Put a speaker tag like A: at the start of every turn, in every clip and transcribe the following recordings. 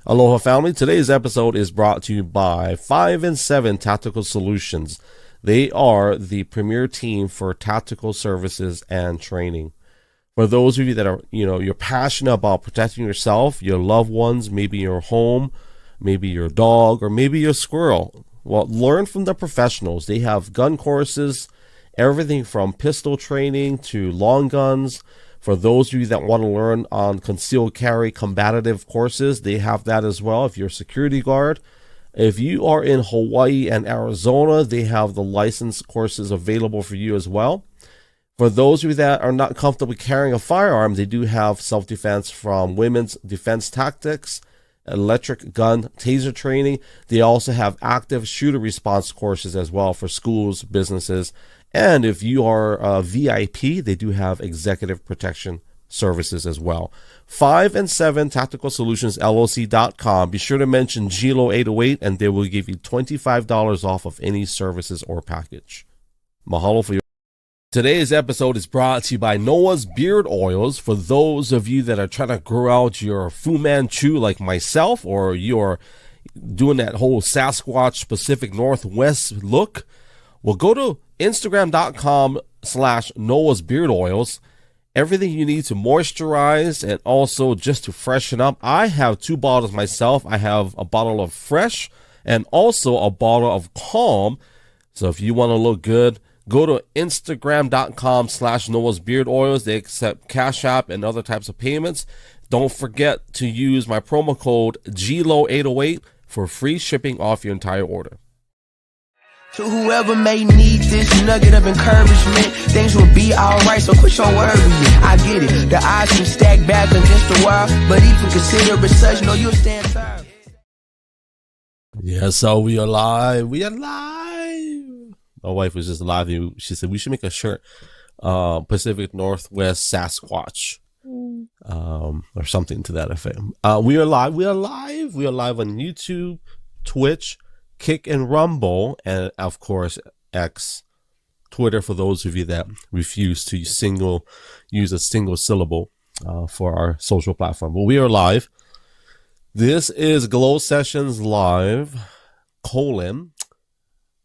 A: Aloha family, today's episode is brought to you by 5 and 7 Tactical Solutions. They are the premier team for tactical services and training. For those of you that are, you're passionate about protecting yourself, your loved ones, maybe your home, maybe your dog, or maybe your squirrel, well, learn from the professionals. They have gun courses, everything from pistol training to long guns. For those of you that want to learn on concealed carry combative courses, they have that as well. If you're a security guard, if you are in Hawaii and Arizona, they have the license courses available for you as well. For those of you that are not comfortable carrying a firearm, they do have self-defense from Women's Defense Tactics, electric gun taser training. They also have active shooter response courses as well for schools, businesses. And if you are a VIP, they do have executive protection services as well. 5 and 7 Tactical Solutions LLC.com. Be sure to mention gLO 808 and they will give you $25 off of any services or package. Mahalo for your. Today's episode is brought to you by Noah's Beard Oils. For those of you that are trying to grow out your Fu Manchu like myself, or you're doing that whole Sasquatch Pacific Northwest look, well, go to Instagram.com/Noah's Beard Oils. Everything you need to moisturize and also just to freshen up. I have 2 bottles myself. I have a bottle of Fresh and also a bottle of Calm. So if you want to look good, go to Instagram.com/Noah's Beard Oils. They accept Cash App and other types of payments. Don't forget to use my promo code gLO 808 for free shipping off your entire order.
B: To whoever may need this nugget of encouragement, things will be alright, so quit your worrying. I get it, the odds can stack back against the wall, but if you consider it such, no, you'll stand firm.
A: Yeah, so we are live. We are live. My wife was just live. She said we should make a shirt, Pacific Northwest Sasquatch, or something to that effect. We are live. We are live. We are live on YouTube, Twitch, Kick and Rumble, and of course X, Twitter, for those of you that refuse to use a single syllable for our social platform. But we are live. This is gLO Sessions Live,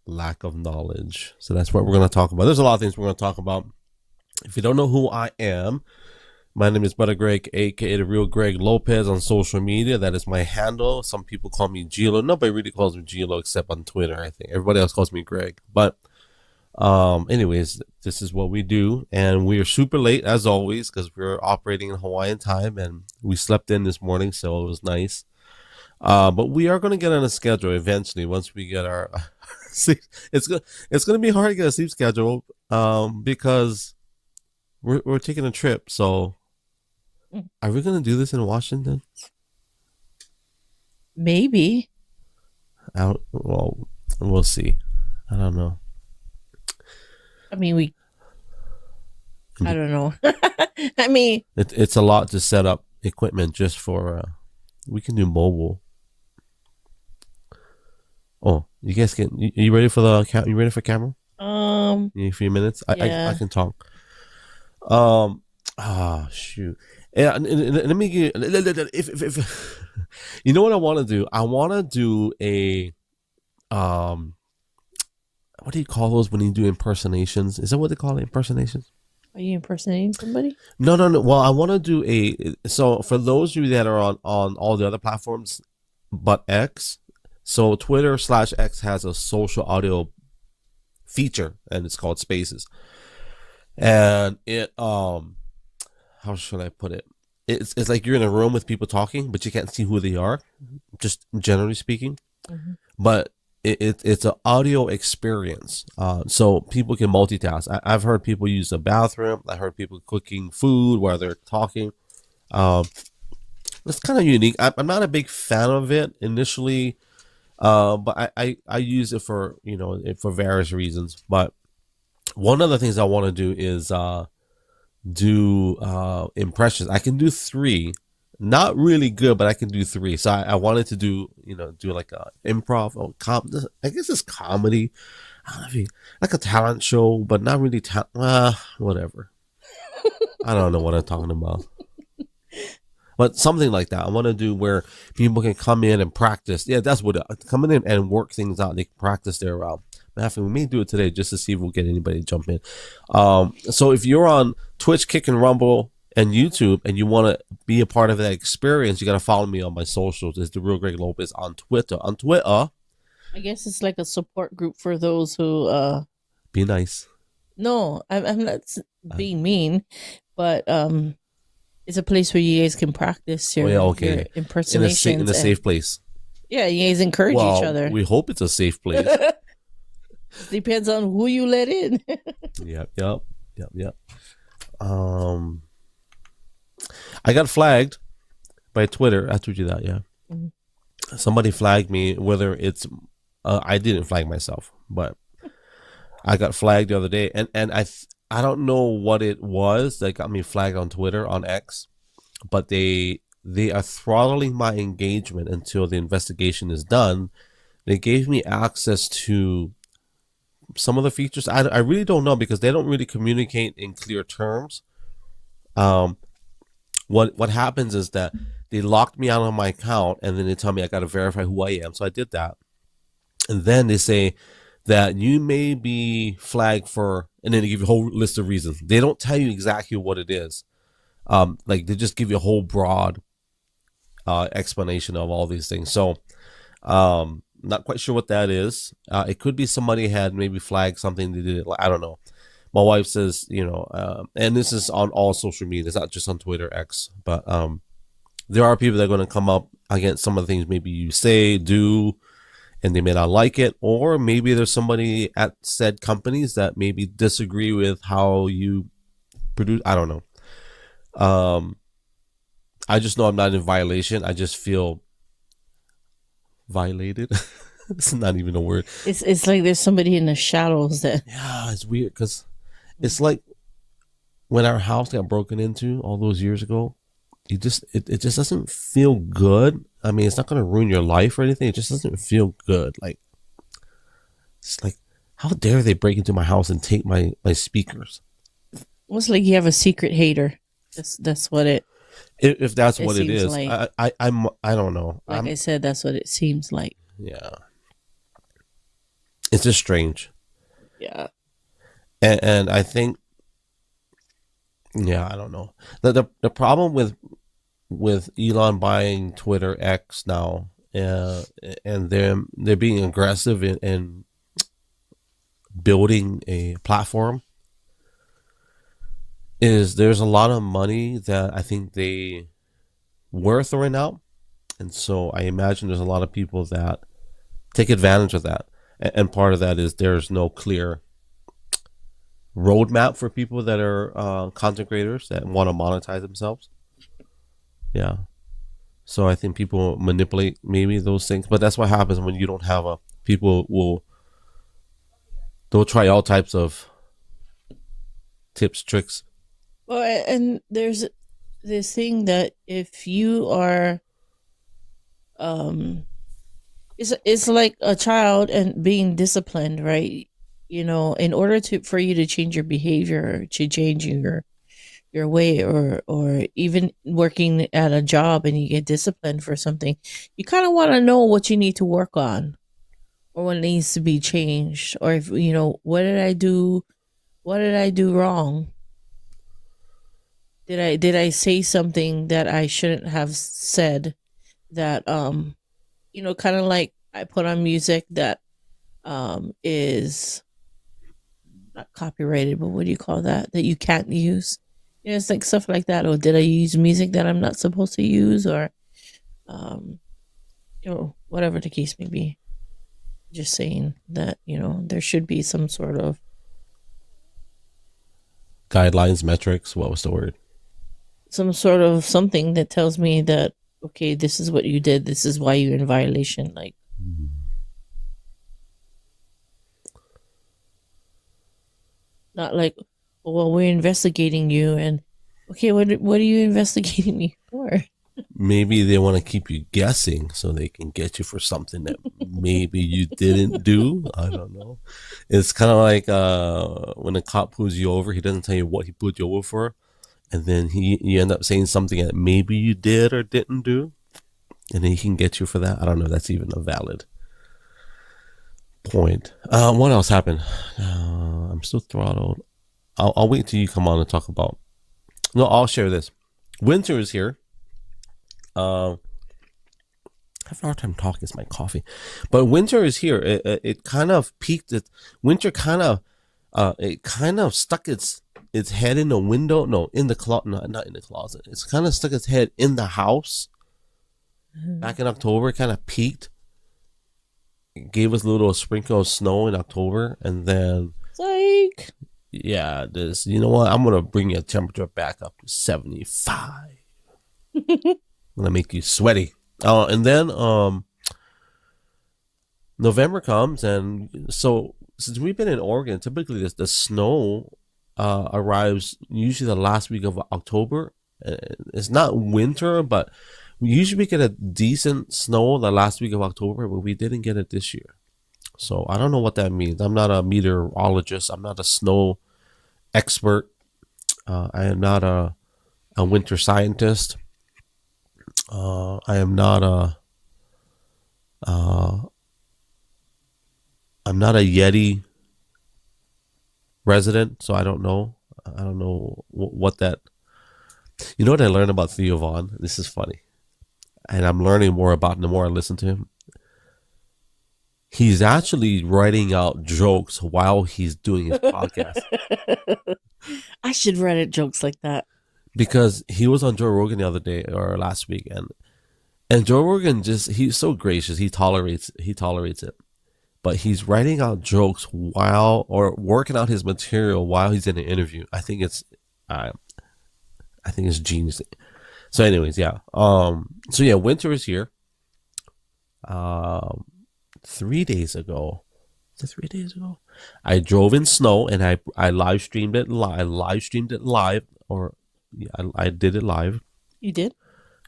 A: lack of knowledge. So that's what we're going to talk about. There's a lot of things we're going to talk about. If you don't know who I am, my name is Brother Greg, aka the real Greg Lopez on social media. That is my handle. Some people call me gLO. Nobody really calls me gLO except on Twitter, I think. Everybody else calls me Greg. But anyways, this is what we do. And we are super late as always because we're operating in Hawaiian time and we slept in this morning, so it was nice. But we are going to get on a schedule eventually once we get our sleep. It's going to be hard to get a sleep schedule because we're taking a trip. So are we going to do this in Washington?
C: Maybe.
A: Well, we'll see. I don't know.
C: I mean, I don't know. I mean,
A: it's a lot to set up equipment just for, we can do mobile. Oh, you guys you ready for you ready for camera? In a few minutes?
C: Yeah.
A: I can talk. Shoot. And let me get, if you know what I want to do? I want to do a, what do you call those when you do impersonations? Is that what they call it? Impersonations?
C: Are you impersonating somebody?
A: No. Well, I want to do so for those of you that are on all the other platforms, but X, so Twitter/X has a social audio feature and it's called Spaces. And it, how should I put it? It's like you're in a room with people talking, but you can't see who they are, just generally speaking. Mm-hmm. But it's an audio experience, so people can multitask. I've heard people use the bathroom. I heard people cooking food while they're talking. It's kind of unique. I'm not a big fan of it initially, but I use it for for various reasons. But one of the things I want to do is do impressions. I can do 3, not really good, but I can do 3. So I wanted to do like a improv or I guess it's comedy. I don't know if like a talent show, but not really whatever. I don't know what I'm talking about. but something like that. I want to do where people can come in and practice. Yeah, that's what coming in and work things out. They can practice their we may do it today just to see if we'll get anybody to jump in. So if you're on Twitch, Kick and Rumble, and YouTube, and you want to be a part of that experience, you got to follow me on my socials. It's The Real Greg Lopez on Twitter.
C: I guess it's like a support group for those who
A: be nice.
C: No, I'm not being mean, but it's a place where you guys can practice your, your impersonations
A: in a safe place.
C: Yeah, you guys encourage each other.
A: We hope it's a safe place.
C: Depends on who you let in.
A: Yep. I got flagged by Twitter. I told you that, yeah. Mm-hmm. Somebody flagged me, whether it's I didn't flag myself, but I got flagged the other day, and I don't know what it was that got me flagged on Twitter, on X, but they are throttling my engagement until the investigation is done. They gave me access to some of the features. I really don't know, because they don't really communicate in clear terms. What happens is that they locked me out of my account, and then they tell me I got to verify who I am. So I did that. And then they say that you may be flagged for, and then they give you a whole list of reasons. They don't tell you exactly what it is. Like they just give you a whole broad explanation of all these things. So not quite sure what that is. It could be somebody had maybe flagged something they did. I don't know. My wife says, and this is on all social media. It's not just on Twitter, X, but there are people that are going to come up against some of the things maybe you say, do, and they may not like it. Or maybe there's somebody at said companies that maybe disagree with how you produce. I don't know. I just know I'm not in violation. I just feel violated. It's not even a word.
C: It's like there's somebody in the shadows that.
A: Yeah, it's weird, because it's like when our house got broken into all those years ago. It just doesn't feel good. I mean, it's not going to ruin your life or anything. It just doesn't feel good. Like, it's like, how dare they break into my house and take my speakers?
C: It's like you have a secret hater. That's what it.
A: If that's what it is, like, I don't know.
C: Like I said, that's what it seems like.
A: Yeah. It's just strange.
C: Yeah.
A: And I think, yeah, I don't know. The problem with Elon buying Twitter X now, and they're being aggressive in building a platform, is there's a lot of money that I think they were throwing out. And so I imagine there's a lot of people that take advantage of that. And part of that is there's no clear roadmap for people that are content creators that want to monetize themselves. Yeah. So I think people manipulate maybe those things. But that's what happens when you don't have they'll try all types of tips, tricks.
C: Well, and there's this thing that if you are, it's like a child and being disciplined, right? In order for you to change your behavior, to change your way, or even working at a job and you get disciplined for something, you kind of want to know what you need to work on, or what needs to be changed, or if what did I do wrong? Did I say something that I shouldn't have said? That kind of like I put on music that is not copyrighted, but what do you call that you can't use? It's like stuff like that. Or did I use music that I'm not supposed to use? Or whatever the case may be. Just saying that there should be some sort of
A: guidelines, metrics. What was the word?
C: Some sort of something that tells me that, okay, this is what you did, this is why you're in violation. Like, not like, well, we're investigating you, and okay, what are you investigating me for? Maybe
A: they want to keep you guessing so they can get you for something that maybe you didn't do. I don't know. It's kind of like when a cop pulls you over, he doesn't tell you what he pulled you over for. and then you end up saying something that maybe you did or didn't do, and then he can get you for that. I don't know if that's even a valid point. What else happened? I'm still throttled. I'll wait till you come on and talk about. No, I'll share this. Winter is here. I have a hard time talking. It's my coffee, but winter is here. It kind of peaked. Winter kind of stuck its head in the window. No, in the closet. No, not in the closet. It's kind of stuck its head in the house. Back in October, it kind of peaked. It gave us a little sprinkle of snow in October, and then
C: Psych.
A: yeah, this. You know what? I'm gonna bring your temperature back up to 75. I'm gonna make you sweaty. And then November comes, and so since we've been in Oregon, typically the snow arrives usually the last week of October. It's not winter, but we usually get a decent snow the last week of October, but we didn't get it this year. So I don't know what that means. I'm not a meteorologist. I'm not a snow expert. I am not a winter scientist. I am not I'm not a Yeti resident, so I don't know. I don't know what that. You know what I learned about Theo Vaughn? This is funny, and I'm learning more about him the more I listen to him. He's actually writing out jokes while he's doing his podcast.
C: I should write jokes like that.
A: Because he was on Joe Rogan the other day or last week, and Joe Rogan he's so gracious. He tolerates it, but he's writing out jokes while or working out his material while he's in an interview. I think it's genius. So, anyways, yeah. So yeah, winter is here. 3 days ago. Is it 3 days ago? I drove in snow and I live streamed it live. I live streamed it live, or yeah, I did it live.
C: You did?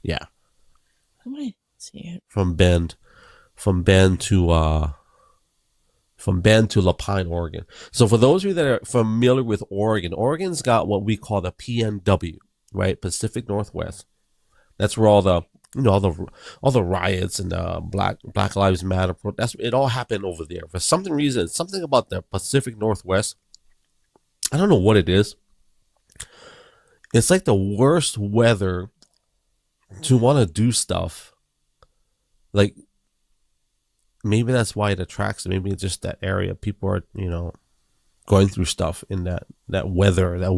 A: Yeah.
C: How am I seeing it?
A: From Bend to La Pine, Oregon. So for those of you that are familiar with Oregon, Oregon's got what we call the PNW, right? Pacific Northwest. That's where all the riots and Black Lives Matter. It all happened over there. For something about the Pacific Northwest. I don't know what it is. It's like the worst weather to want to do stuff. Like, maybe that's why it attracts. Maybe it's just that area. People are, going through stuff in that weather. The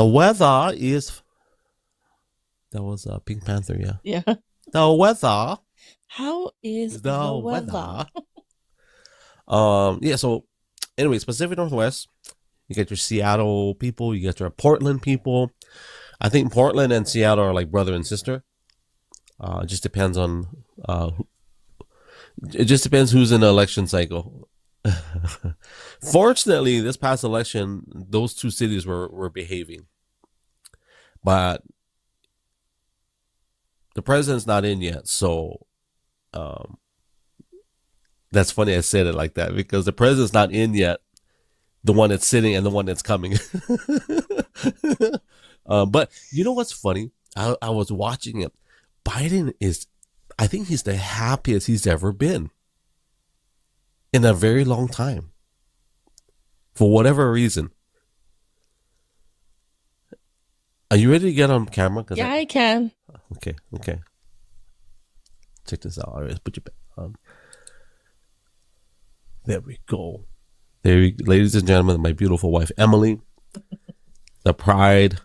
A: weather is. That was Pink Panther, yeah.
C: Yeah.
A: The weather.
C: How is the weather?
A: Yeah. So, anyways, Pacific Northwest. You get your Seattle people. You get your Portland people. I think Portland and Seattle are like brother and sister. It just depends on. It just depends who's in the election cycle. Fortunately, this past election, those two cities were behaving, but the president's not in yet. So, that's funny I said it like that because the president's not in yet. The one that's sitting and the one that's coming. But you know what's funny? I was watching it. Biden I think he's the happiest he's ever been in a very long time. For whatever reason. Are you ready to get on camera?
C: Yeah, I can.
A: Okay. Check this out. All right, let's put you back. There we go. Ladies and gentlemen, my beautiful wife, Emily, the pride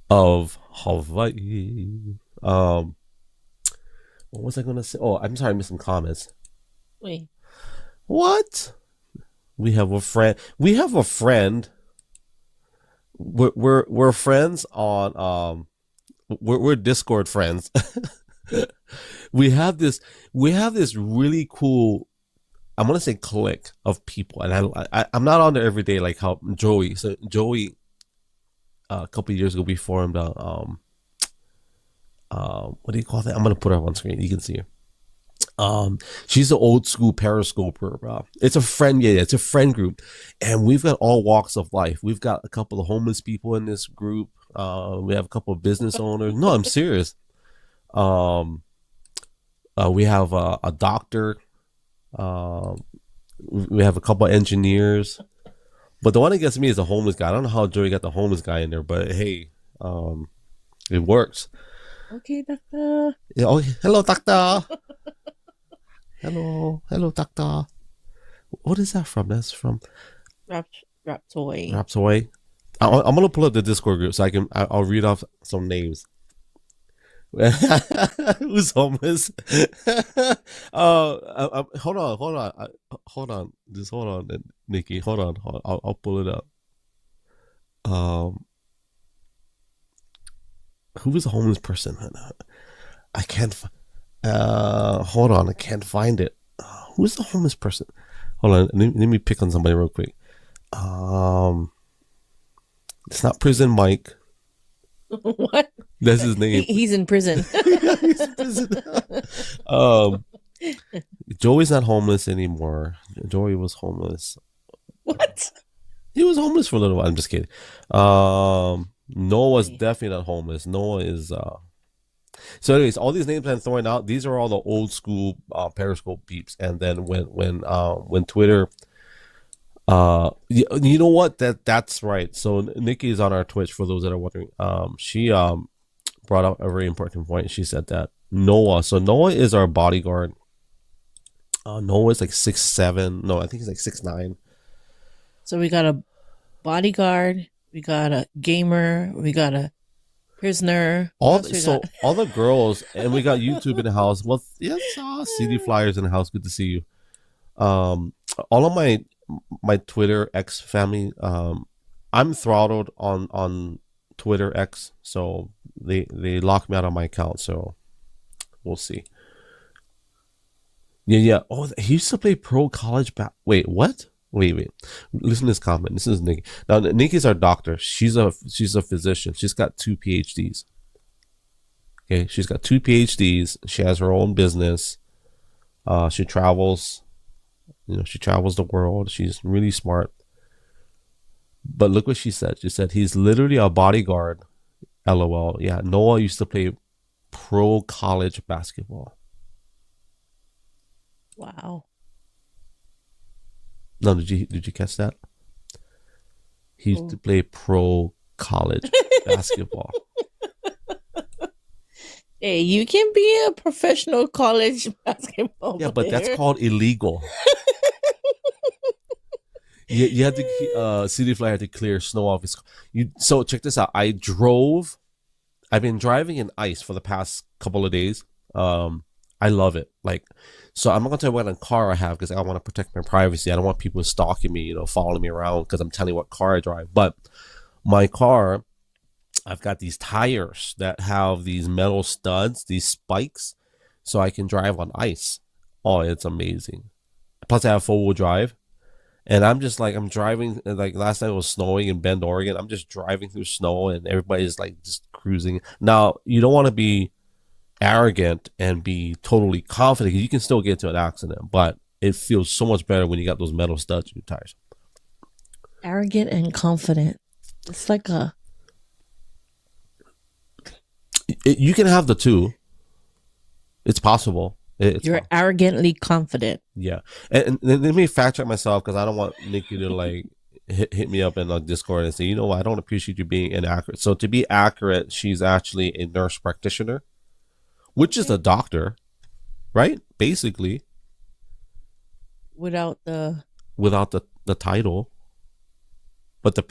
A: of Hawaii. What was I going to say? Oh, I'm sorry, I missed some comments.
C: Wait.
A: What? We have a friend. We're friends on we're Discord friends. we have this really cool, I'm gonna say, clique of people, and I'm not on there every day like how Joey. So Joey, a couple of years ago, we formed what do you call that? I'm gonna put her on screen. You can see her. She's an old school periscoper. It's a friend, yeah, it's a friend group, and we've got all walks of life. We've got a couple of homeless people in this group. We have a couple of business owners. No, I'm serious. We have a doctor. We have a couple of engineers. But the one that gets me is a homeless guy. I don't know how Joey got the homeless guy in there, but hey, it works.
C: Okay, doctor.
A: Yeah, oh, hello, doctor. Hello, doctor. What is that from? That's from
C: Raptoy.
A: Raptoy. I'm gonna pull up the Discord group so I'll read off some names. Who's homeless? Hold on. Just hold on, Nikki. Hold on. I'll pull it up. Who is a homeless person? I can't. Hold on. I can't find it. Who's the homeless person? Hold on. Let me pick on somebody real quick. It's not Prison Mike.
C: What?
A: That's his name.
C: He's in prison.
A: Yeah, he's in prison. Joey's not homeless anymore. Joey was homeless.
C: What?
A: He was homeless for a little while. I'm just kidding. Noah's definitely not homeless. Noah is. So, anyways, all these names I'm throwing out, these are all the old school Periscope peeps. And then when Twitter. You know what? That's right. So Nikki is on our Twitch for those that are wondering. She brought up a very important point. She said that Noah. So Noah is our bodyguard. Noah is like 6'7". No, I think he's like 6'9".
C: So we got a bodyguard, we got a gamer, we got a prisoner.
A: All the girls, and we got YouTube in the house. Well, yes, CD Flyers in the house. Good to see you. All of my Twitter X family, I'm throttled on Twitter X, so they locked me out of my account, so we'll see. Yeah. Oh, he used to play pro college wait, what? Wait. Listen to this comment. This is Nikki. Now, Nikki's our doctor. She's a physician. She's got 2 PhDs. Okay, she's got 2 PhDs. She has her own business. She travels. She travels the world. She's really smart. But look what she said. She said he's literally a bodyguard. LOL. Yeah, Noah used to play pro college basketball.
C: Wow.
A: No, did you catch that? He used to play pro college basketball.
C: Hey, you can be a professional college basketball player.
A: But that's called illegal. You had to CD Fly had to clear snow off his. So check this out. I've been driving in ice for the past couple of days. I love it. So I'm not gonna tell you what kind of car I have because I want to protect my privacy. I don't want people stalking me, following me around because I'm telling you what car I drive. But my car, I've got these tires that have these metal studs, these spikes, so I can drive on ice. Oh, it's amazing. Plus, I have 4-wheel drive. And I'm just I'm driving, last night it was snowing in Bend, Oregon. I'm just driving through snow and everybody's just cruising. Now, you don't want to be arrogant and be totally confident because you can still get into an accident, but it feels so much better when you got those metal studs in your tires.
C: Arrogant and confident. It's like
A: you can have the two. It's possible.
C: You're arrogantly confident.
A: Yeah. And let me fact check myself because I don't want Nikki to hit me up in Discord and say, I don't appreciate you being inaccurate. So to be accurate, she's actually a nurse practitioner, which is a doctor, right? Basically.
C: Without the
A: title. But the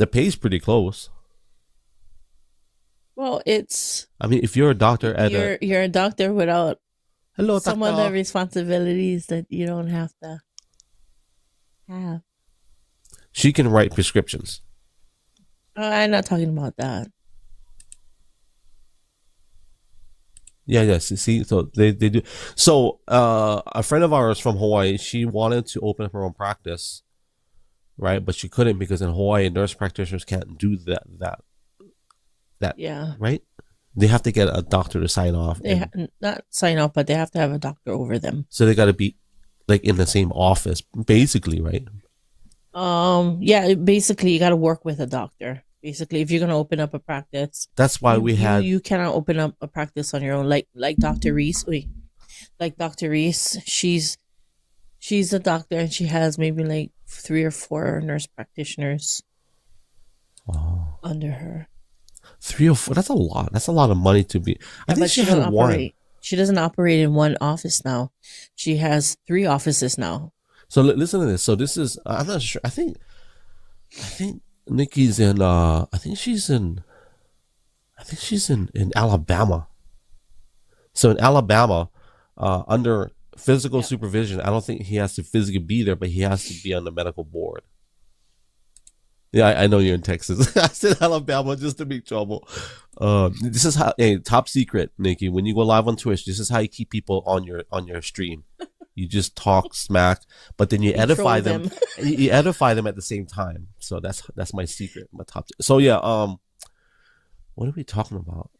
A: pay's pretty close.
C: Well, it's.
A: I mean, if you're a doctor
C: you're a doctor without some
A: doctor.
C: other responsibilities that you don't have to have.
A: She can write prescriptions.
C: I'm not talking about that.
A: Yeah. See, so they do. So a friend of ours from Hawaii, she wanted to open up her own practice, right? But she couldn't because in Hawaii, nurse practitioners can't do that. Yeah. Right? They have to get a doctor to sign off.
C: They not sign off, but they have to have a doctor over them.
A: So they got to be like in the same office, basically, right?
C: Yeah, basically you got to work with a doctor. Basically, if you're gonna open up a practice,
A: that's why
C: you cannot open up a practice on your own. Like Dr. Reese, she's a doctor and she has maybe like 3 or 4 nurse practitioners under her.
A: 3 or 4. That's a lot. That's a lot of money to be. I think she had one.
C: She doesn't operate in one office now. She has 3 offices now.
A: So listen to this. So this is. I'm not sure. I think Nikki's in. I think she's in Alabama. So in Alabama, under physical supervision, I don't think he has to physically be there, but he has to be on the medical board. Yeah, I know you're in Texas. I said Alabama just to make trouble. This is how, top secret, Nikki. When you go live on Twitch, this is how you keep people on your stream. You just talk smack, but then you edify them. You edify them at the same time. So that's my secret. My top. So yeah. What are we talking about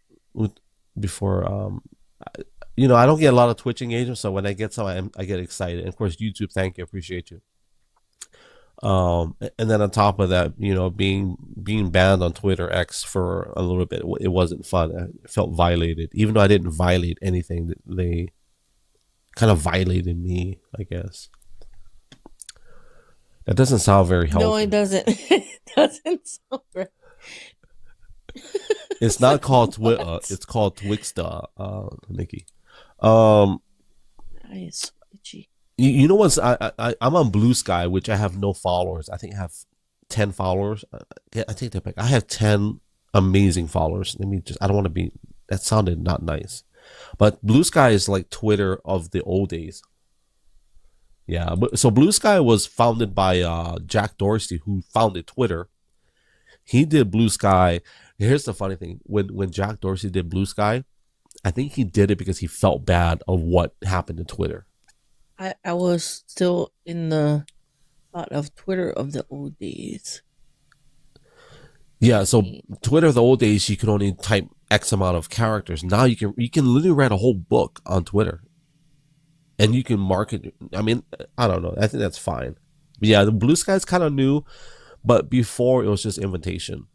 A: before? I don't get a lot of Twitch engagement, so when I get some, I get excited. And of course, YouTube, thank you, appreciate you. And then on top of that, being banned on Twitter X for a little bit, it wasn't fun. I felt violated, even though I didn't violate anything. They kind of violated me, I guess. That doesn't sound very helpful.
C: No, it doesn't. It doesn't sound right.
A: It's not called Twitter. It's called Twixter, Nikki.
C: Nice. Itchy.
A: You know what's I'm on Blue Sky, which I have no followers. I think I have 10 followers. I take that back. I have 10 amazing followers. I don't want to be. That sounded not nice, but Blue Sky is like Twitter of the old days. Yeah, but so Blue Sky was founded by Jack Dorsey, who founded Twitter. He did Blue Sky. Here's the funny thing: when Jack Dorsey did Blue Sky, I think he did it because he felt bad of what happened to Twitter.
C: I was still in the thought of Twitter of the old days.
A: Yeah, so Twitter of the old days, you could only type X amount of characters. Now you can literally write a whole book on Twitter, and you can market. I mean, I don't know. I think that's fine. But yeah, the Blue Sky is kind of new, but before it was just invitation.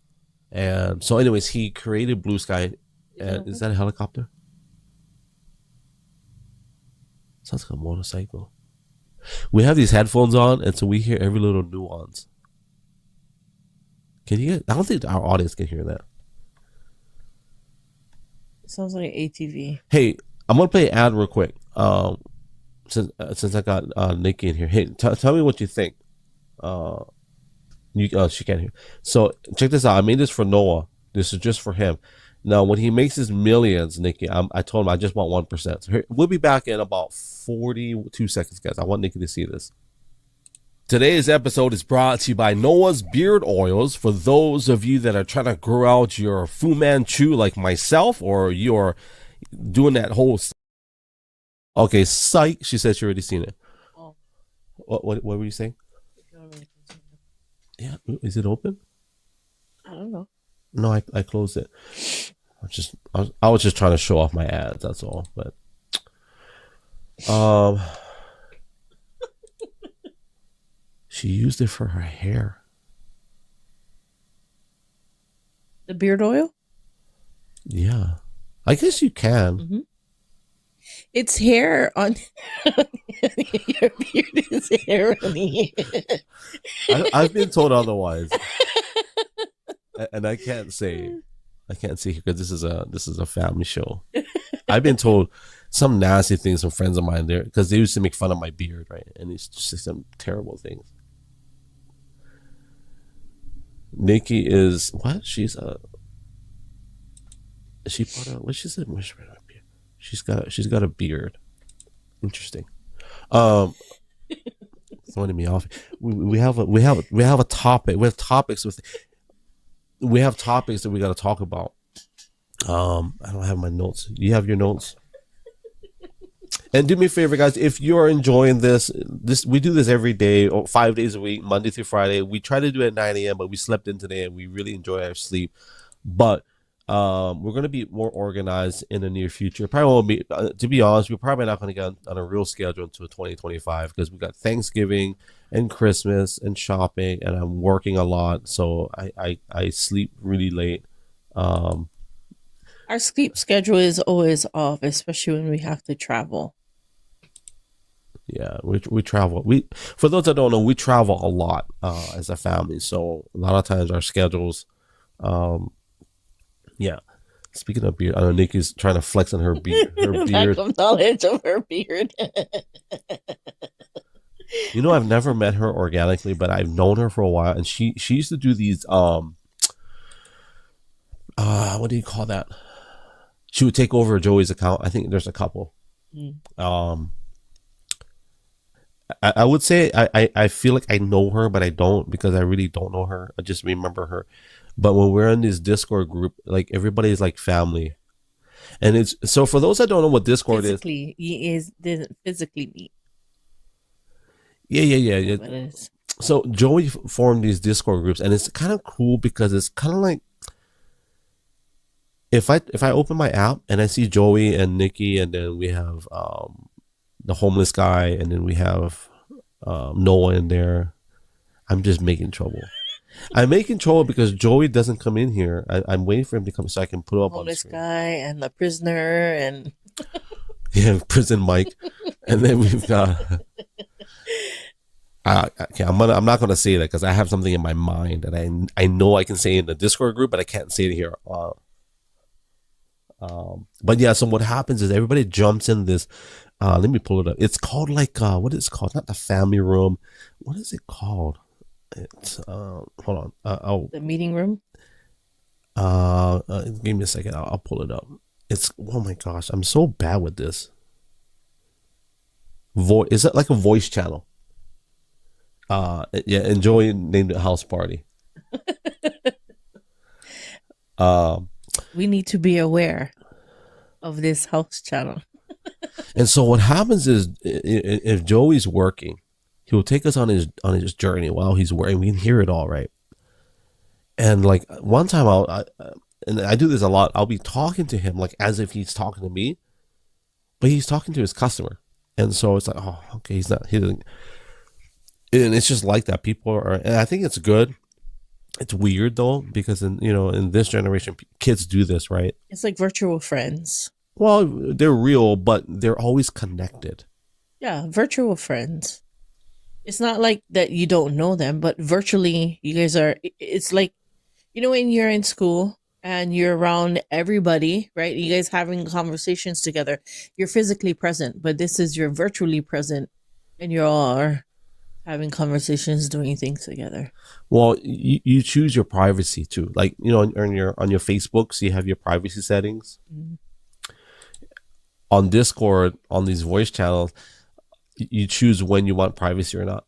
A: And so, anyways, he created Blue Sky. And is that a helicopter? Sounds like a motorcycle. We have these headphones on, and so we hear every little nuance. Can you? I don't think our audience can hear that.
C: It sounds like an ATV.
A: Hey, I'm gonna play an ad real quick. Since I got Nikki in here. Hey, tell me what you think. She can't hear. So check this out. I made this for Noah. This is just for him. Now, when he makes his millions, Nikki, I told him I just want 1%. So we'll be back in about 42 seconds, guys. I want Nikki to see this. Today's episode is brought to you by Noah's Beard Oils. For those of you that are trying to grow out your Fu Manchu like myself, or you're doing that whole... Okay, psych. She said she already seen it. Oh. What were you saying? Yeah, is it open?
C: I don't know.
A: No, I closed it. I was just trying to show off my ads. That's all. But she used it for her hair.
C: The beard oil?
A: Yeah, I guess you can.
C: Mm-hmm. It's hair on your beard is hair on the head.
A: I've been told otherwise. And I can't say because this is a family show. I've been told some nasty things from friends of mine there because they used to make fun of my beard, right? And it's just some terrible things. Nikki is what? She's she part of what she said? She's got a beard. Interesting. Throwing me off. We have a topic. We have topics with. We have topics that we got to talk about. I don't have my notes. You have your notes. And do me a favor, guys. If you're enjoying this, we do this every day, or 5 days a week, Monday through Friday. We try to do it at 9 a.m., but we slept in today, and we really enjoy our sleep. But We're going to be more organized in the near future. Probably won't be, to be honest, we're probably not going to get on a real schedule until 2025 because we got Thanksgiving and Christmas and shopping, and I'm working a lot, so I sleep really late. Um,
C: Our sleep schedule is always off, especially when we have to travel.
A: yeah, we travel. We For those that don't know, we travel a lot as a family, so a lot of times our schedules. Um, yeah. Speaking of beard, I know Nikki's trying to flex on her beard. Her
C: Lack
A: beard.
C: of knowledge of her beard.
A: You know, I've never met her organically, but I've known her for a while, and she used to do these what do you call that? She would take over Joey's account. I think there's a couple.
C: Mm.
A: Um, I would say I feel like I know her, but I don't because I really don't know her. I just remember her. But when we're in this Discord group, like everybody's like family, and it's so for those that don't know what Discord is,
C: Physically, he is didn't physically meet.
A: yeah.
C: But it's
A: So Joey formed these Discord groups, and it's kind of cool because it's kind of like if I open my app and I see Joey and Nikki, and then we have the homeless guy, and then we have Noah in there. I'm just making trouble. I'm making trouble because Joey doesn't come in here. I'm waiting for him to come so I can put it up on the
C: homeless
A: screen.
C: guy and the prisoner and
A: Yeah, prison Mike, and then we've got. Okay, I'm not gonna say that because I have something in my mind that I know I can say in the Discord group, but I can't say it here. But yeah, so what happens is everybody jumps in this. Let me pull it up. It's called like what is it called? Not the family room. What is it called? It's hold on.
C: the meeting room.
A: Give me a second. I'll pull it up. It's oh my gosh, I'm so bad with this. Is it like a voice channel? Yeah, and Joey named it House Party.
C: We need to be aware of this house channel.
A: And so what happens is if Joey's working, he'll take us on his journey while he's working. We can hear it all, right? And like one time and I do this a lot, I'll be talking to him like as if he's talking to me, but he's talking to his customer. And so it's like, oh, okay, he doesn't. And it's just like that. People are, and I think it's good. It's weird though, because in this generation, kids do this, right?
C: It's like virtual friends.
A: Well, they're real, but they're always connected.
C: Yeah, virtual friends. It's not like that you don't know them, but virtually you guys are. It's like, when you're in school and you're around everybody, right? You guys having conversations together. You're physically present, but this is you're virtually present, and you all are having conversations, doing things together.
A: Well, you choose your privacy too. Like on your Facebook, so you have your privacy settings.
C: Mm.
A: On Discord, on these voice channels, you choose when you want privacy or not.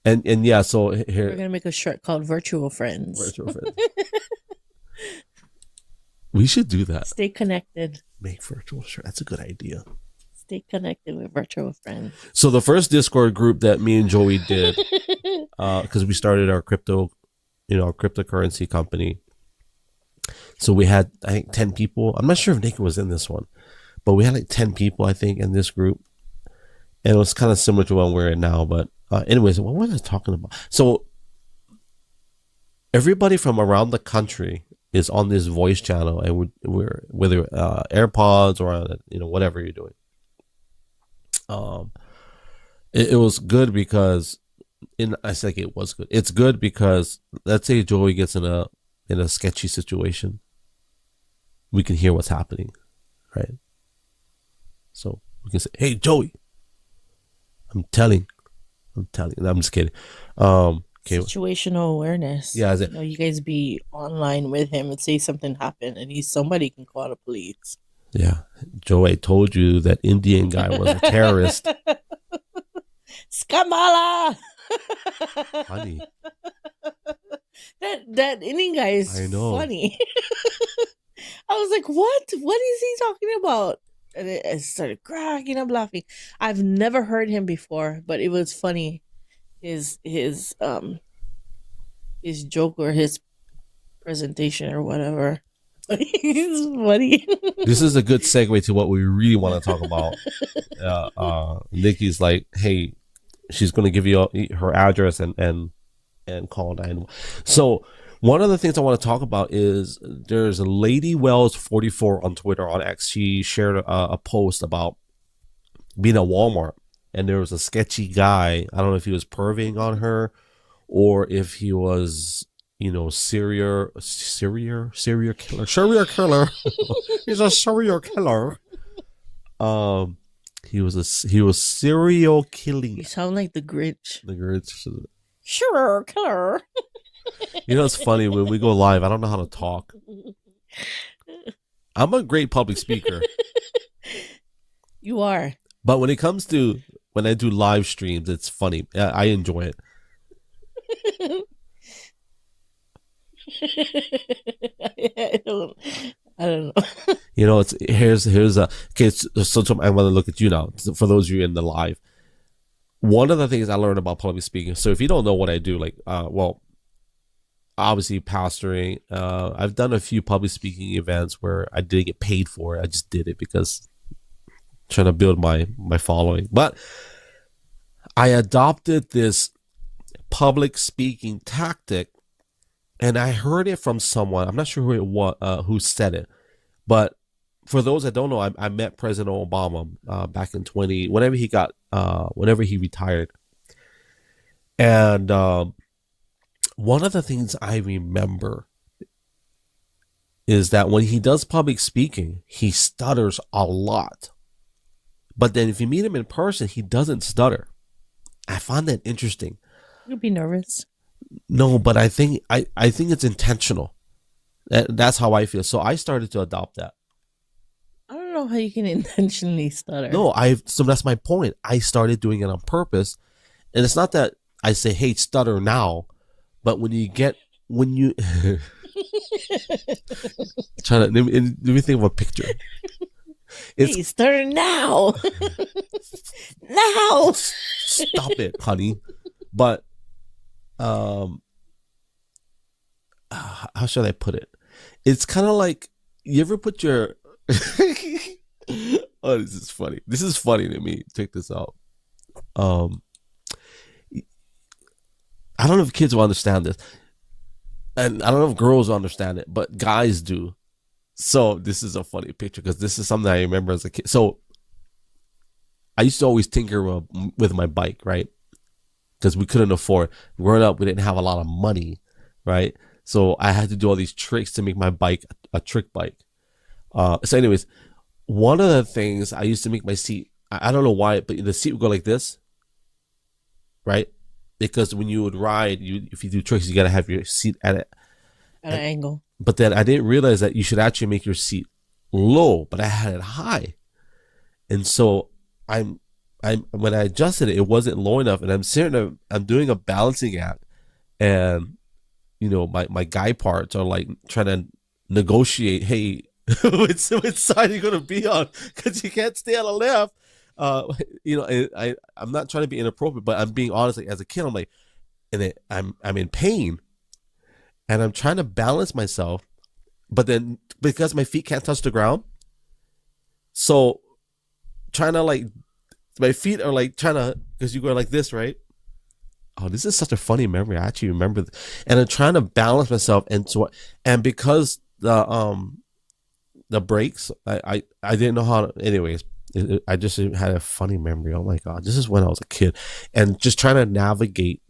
A: And yeah, so here
C: We're gonna make a shirt called Virtual Friends.
A: Virtual friends. We should do that.
C: Stay connected.
A: Make virtual shirt. That's a good idea.
C: Stay connected with virtual friends.
A: So the first Discord group that me and Joey did, because we started our cryptocurrency company. So we had, I think, 10 people. I'm not sure if Nick was in this one, but we had like 10 people, I think, in this group. And it was kind of similar to one we're in now. But anyways, what was I talking about? So everybody from around the country is on this voice channel, and we're whether AirPods or whatever you're doing. It was good because I say it was good. It's good because let's say Joey gets in a sketchy situation, we can hear what's happening, right? So we can say, "Hey, Joey, I'm telling." No, I'm just kidding. Okay.
C: Situational awareness.
A: Yeah,
C: you guys be online with him and say something happened, and somebody can call the police.
A: Yeah, Joey, I told you that Indian guy was a terrorist.
C: Skamala.
A: Honey.
C: That Indian guy is funny. I was like, what? What is he talking about? And I started cracking up laughing. I've never heard him before, but it was funny. His joke or his presentation or whatever. It's funny.
A: This is a good segue to what we really want to talk about. Nikki's like, hey, she's going to give you her address and call 911. So one of the things I want to talk about is there's a Lady Wells 44 on Twitter on X. She shared a post about being at Walmart, and there was a sketchy guy. I don't know if he was perving on her or if he was, you know, serial killer. He's a serial killer. He was serial killing.
C: You sound like the Grinch.
A: The Grinch.
C: Sure, killer.
A: You know, it's funny when we go live. I don't know how to talk. I'm a great public speaker.
C: You are.
A: But when it comes to when I do live streams, it's funny. I enjoy it.
C: I don't know.
A: You know, here's a okay. So I want to look at you now. For those of you in the live, one of the things I learned about public speaking. So if you don't know what I do, like, well, obviously pastoring. I've done a few public speaking events where I didn't get paid for it. I just did it because I'm trying to build my following. But I adopted this public speaking tactic, and I heard it from someone. I'm not sure who it was, who said it, but for those that don't know, I met President Obama back in whenever he retired, and one of the things I remember is that when he does public speaking, he stutters a lot, but then if you meet him in person, he doesn't stutter. I found that interesting.
C: You'd be nervous.
A: No, but I think it's intentional. That's how I feel. So I started to adopt that.
C: I don't know how you can intentionally stutter.
A: No, so that's my point. I started doing it on purpose, and it's not that I say, "Hey, stutter now," but when you trying to let me think of a picture.
C: Hey, stutter now. Now.
A: Stop it, honey. But how should I put it? It's kind of like, you ever put your oh, this is funny. This is funny to me. Check this out. I don't know if kids will understand this, and I don't know if girls will understand it, but guys do. So this is a funny picture because this is something I remember as a kid. So I used to always tinker with my bike, right? Because we couldn't afford. Growing up, we didn't have a lot of money, right? So I had to do all these tricks to make my bike a trick bike. So anyways, one of the things I used to make my seat, I don't know why, but the seat would go like this, right? Because when you would ride, if you do tricks, you got to have your seat at
C: an angle.
A: But then I didn't realize that you should actually make your seat low, but I had it high. And so when I adjusted it, it wasn't low enough, and I'm doing a balancing act, and you know, my guy parts are like trying to negotiate, hey, which side are you gonna be on? Because you can't stay on the left. You know, I'm not trying to be inappropriate, but I'm being honest. Like, as a kid, I'm like, I'm in pain, and I'm trying to balance myself, but then because my feet can't touch the ground, so trying to like, my feet are like trying to, because you go like this, right? Oh, this is such a funny memory. I actually remember, and I'm trying to balance myself, and because the brakes, I didn't know how to, anyways. I just had a funny memory. Oh my God, this is when I was a kid, and just trying to navigate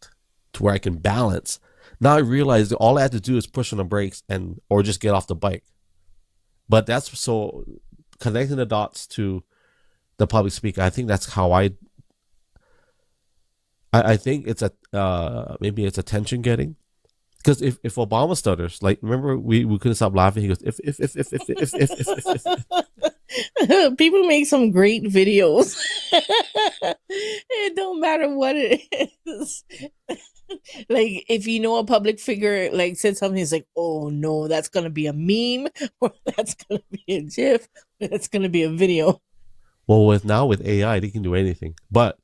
A: to where I can balance. Now I realize that all I had to do is push on the brakes or just get off the bike. But that's, so connecting the dots to the public speaker, I think that's how I think it's maybe it's attention getting. Because if Obama stutters, like, remember we couldn't stop laughing. He goes, if.
C: People make some great videos. It don't matter what it is. Like, if you know a public figure like said something, it's like, oh no, that's gonna be a meme, or that's gonna be a GIF, or that's gonna be a video.
A: Well, with AI, they can do anything. But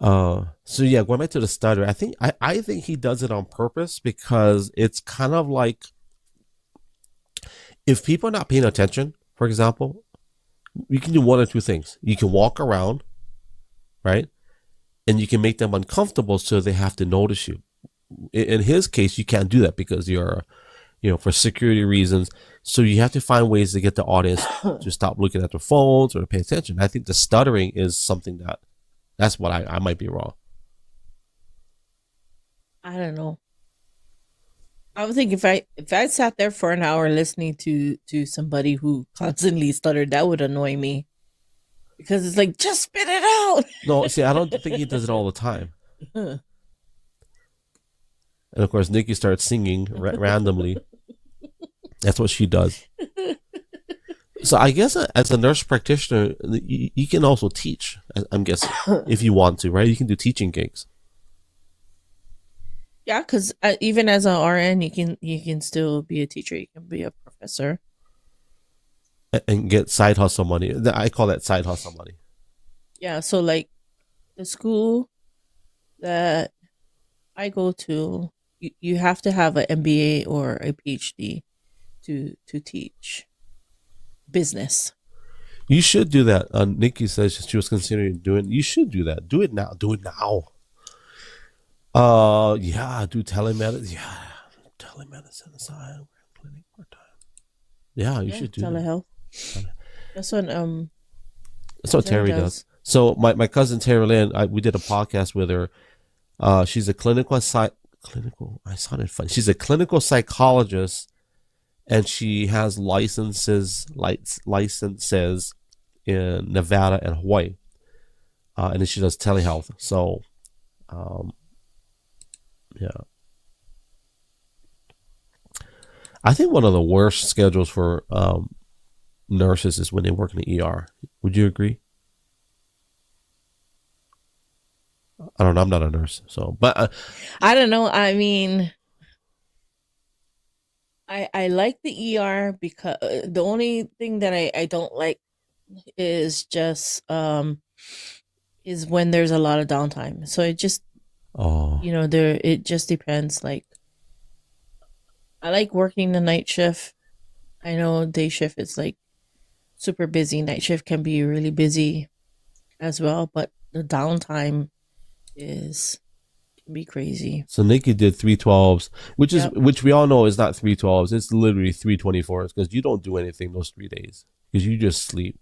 A: So yeah, going back to the stutter, I think he does it on purpose because it's kind of like if people are not paying attention, for example, you can do one or two things. You can walk around, right? And you can make them uncomfortable so they have to notice you. In his case, you can't do that because you're, for security reasons. So you have to find ways to get the audience to stop looking at their phones or to pay attention. I think the stuttering is something that's what I might be wrong.
C: I don't know. I would think if I sat there for an hour listening to somebody who constantly stuttered, that would annoy me because it's like, just spit it out.
A: No, see, I don't think he does it all the time. And of course, Nikki starts singing randomly. That's what she does. So I guess as a nurse practitioner, you can also teach, I'm guessing, if you want to, right? You can do teaching gigs.
C: Yeah, because even as an RN, you can still be a teacher. You can be a professor
A: And get side hustle money. I call that side hustle money.
C: Yeah, so like the school that I go to, you have to have an MBA or a PhD to teach business.
A: You should do that. Nikki says she was considering doing. You should do that. Do it now. Do it now. Yeah, do telemedicine. Yeah, telemedicine aside, clinic part time. Yeah, you should do
C: telehealth. That's what
A: That's what Terry does. So my cousin Terry Lynn, we did a podcast with her. She's a I sounded funny. She's a clinical psychologist, and she has licenses in Nevada and Hawaii, and then she does telehealth. So, yeah. I think one of the worst schedules for nurses is when they work in the ER. Would you agree? I don't know. I'm not a nurse, so but
C: I don't know. I mean, I like the ER because the only thing that I don't like is just is when there's a lot of downtime. So it just it just depends. Like I like working the night shift. I know day shift is like super busy. Night shift can be really busy as well, but the downtime can be crazy.
A: So Nikki did 312s, which we all know is not 312s. It's literally 324s because you don't do anything those 3 days because you just sleep.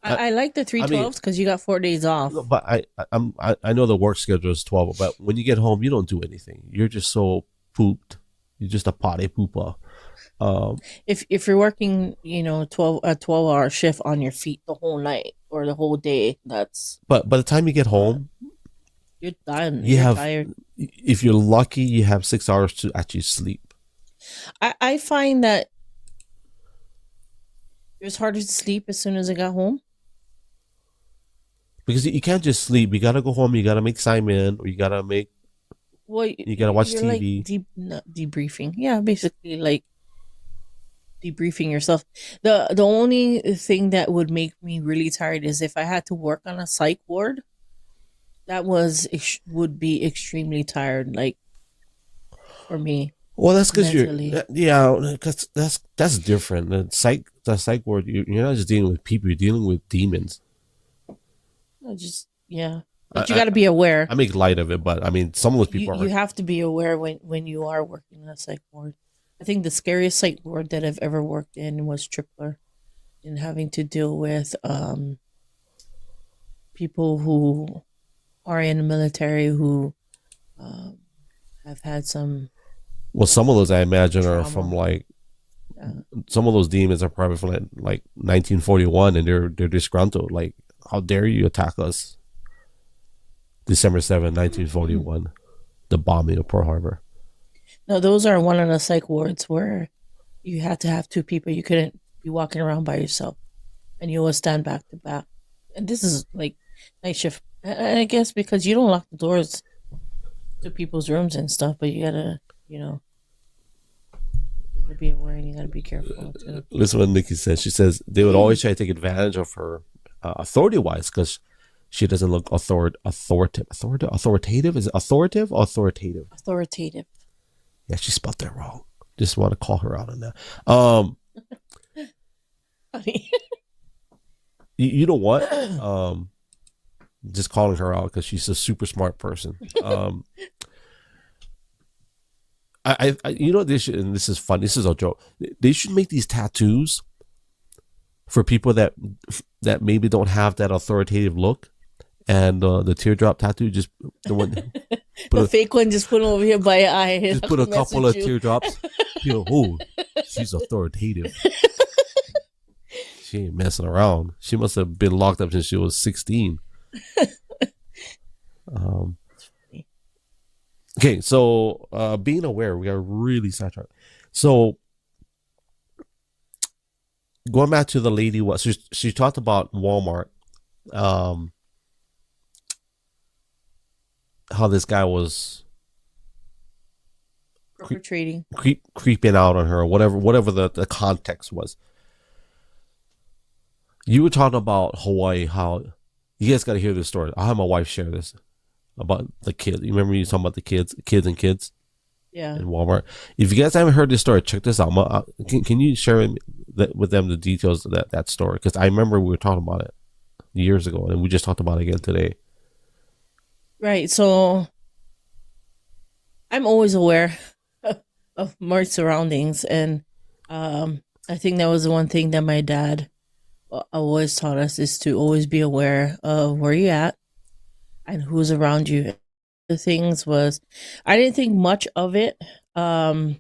C: I like the 312s because you got 4 days off.
A: But I know the work schedule is 12, but when you get home, you don't do anything. You're just so pooped. You're just a potty pooper.
C: If you're working, 12-hour shift on your feet the whole night or the whole day, that's.
A: But by the time you get home,
C: you're done.
A: You're
C: tired.
A: If you're lucky, you have 6 hours to actually sleep.
C: I find that it was harder to sleep as soon as I got home.
A: Because you can't just sleep. You gotta go home. You gotta make assignment, or you gotta make.
C: Well,
A: you gotta watch TV.
C: Like debriefing. Yeah, basically like debriefing yourself. The only thing that would make me really tired is if I had to work on a psych ward. That would be extremely tired, like for me.
A: Well, that's because because that's different. The psych ward, you're not just dealing with people; you're dealing with demons.
C: But you got to be aware.
A: I make light of it, but I mean, some of those people
C: you have to be aware when you are working in a psych ward. I think the scariest psych ward that I've ever worked in was Tripler, and having to deal with people who are in the military who have had some.
A: Well, some of those I imagine trauma. Are from like. Some of those demons are probably from like 1941, and they're disgruntled. Like, how dare you attack us? December 7, 1941, the bombing of Pearl Harbor.
C: No, those are one of the psych wards where you had to have two people. You couldn't be walking around by yourself, and you always stand back to back. And this is like night shift. And I guess because you don't lock the doors to people's rooms and stuff, but you gotta, be aware and you gotta be careful too.
A: Listen to what Nikki says. She says they would always try to take advantage of her authority-wise because she doesn't look authoritative. Is it authoritative or authoritative?
C: Authoritative.
A: Yeah, she spelled that wrong. Just want to call her out on that.
C: Funny.
A: You know what? Just calling her out because she's a super smart person. I you know, this should, and this is fun. This is a joke. They should make these tattoos for people that maybe don't have that authoritative look, and the teardrop tattoo, just the one,
C: the fake one, just put them over here by your eye.
A: Just put a couple of teardrops. You know, oh, she's authoritative. She ain't messing around. She must have been locked up since she was 16. Okay, so being aware, we are really sidetracked. So going back to the lady, she talked about Walmart, how this guy was
C: perpetrating,
A: creeping out on her, or whatever the context was. You were talking about Hawaii, how you guys got to hear this story. I'll have my wife share this about the kids. You remember you talking about the kids,
C: yeah,
A: in Walmart. If you guys haven't heard this story, check this out. Can you share with them the details of that story? Because I remember we were talking about it years ago, and we just talked about it again today.
C: Right. So I'm always aware of my surroundings, and I think that was the one thing that my dad always taught us, is to always be aware of where you're at and who's around you. The things was, I didn't think much of it. I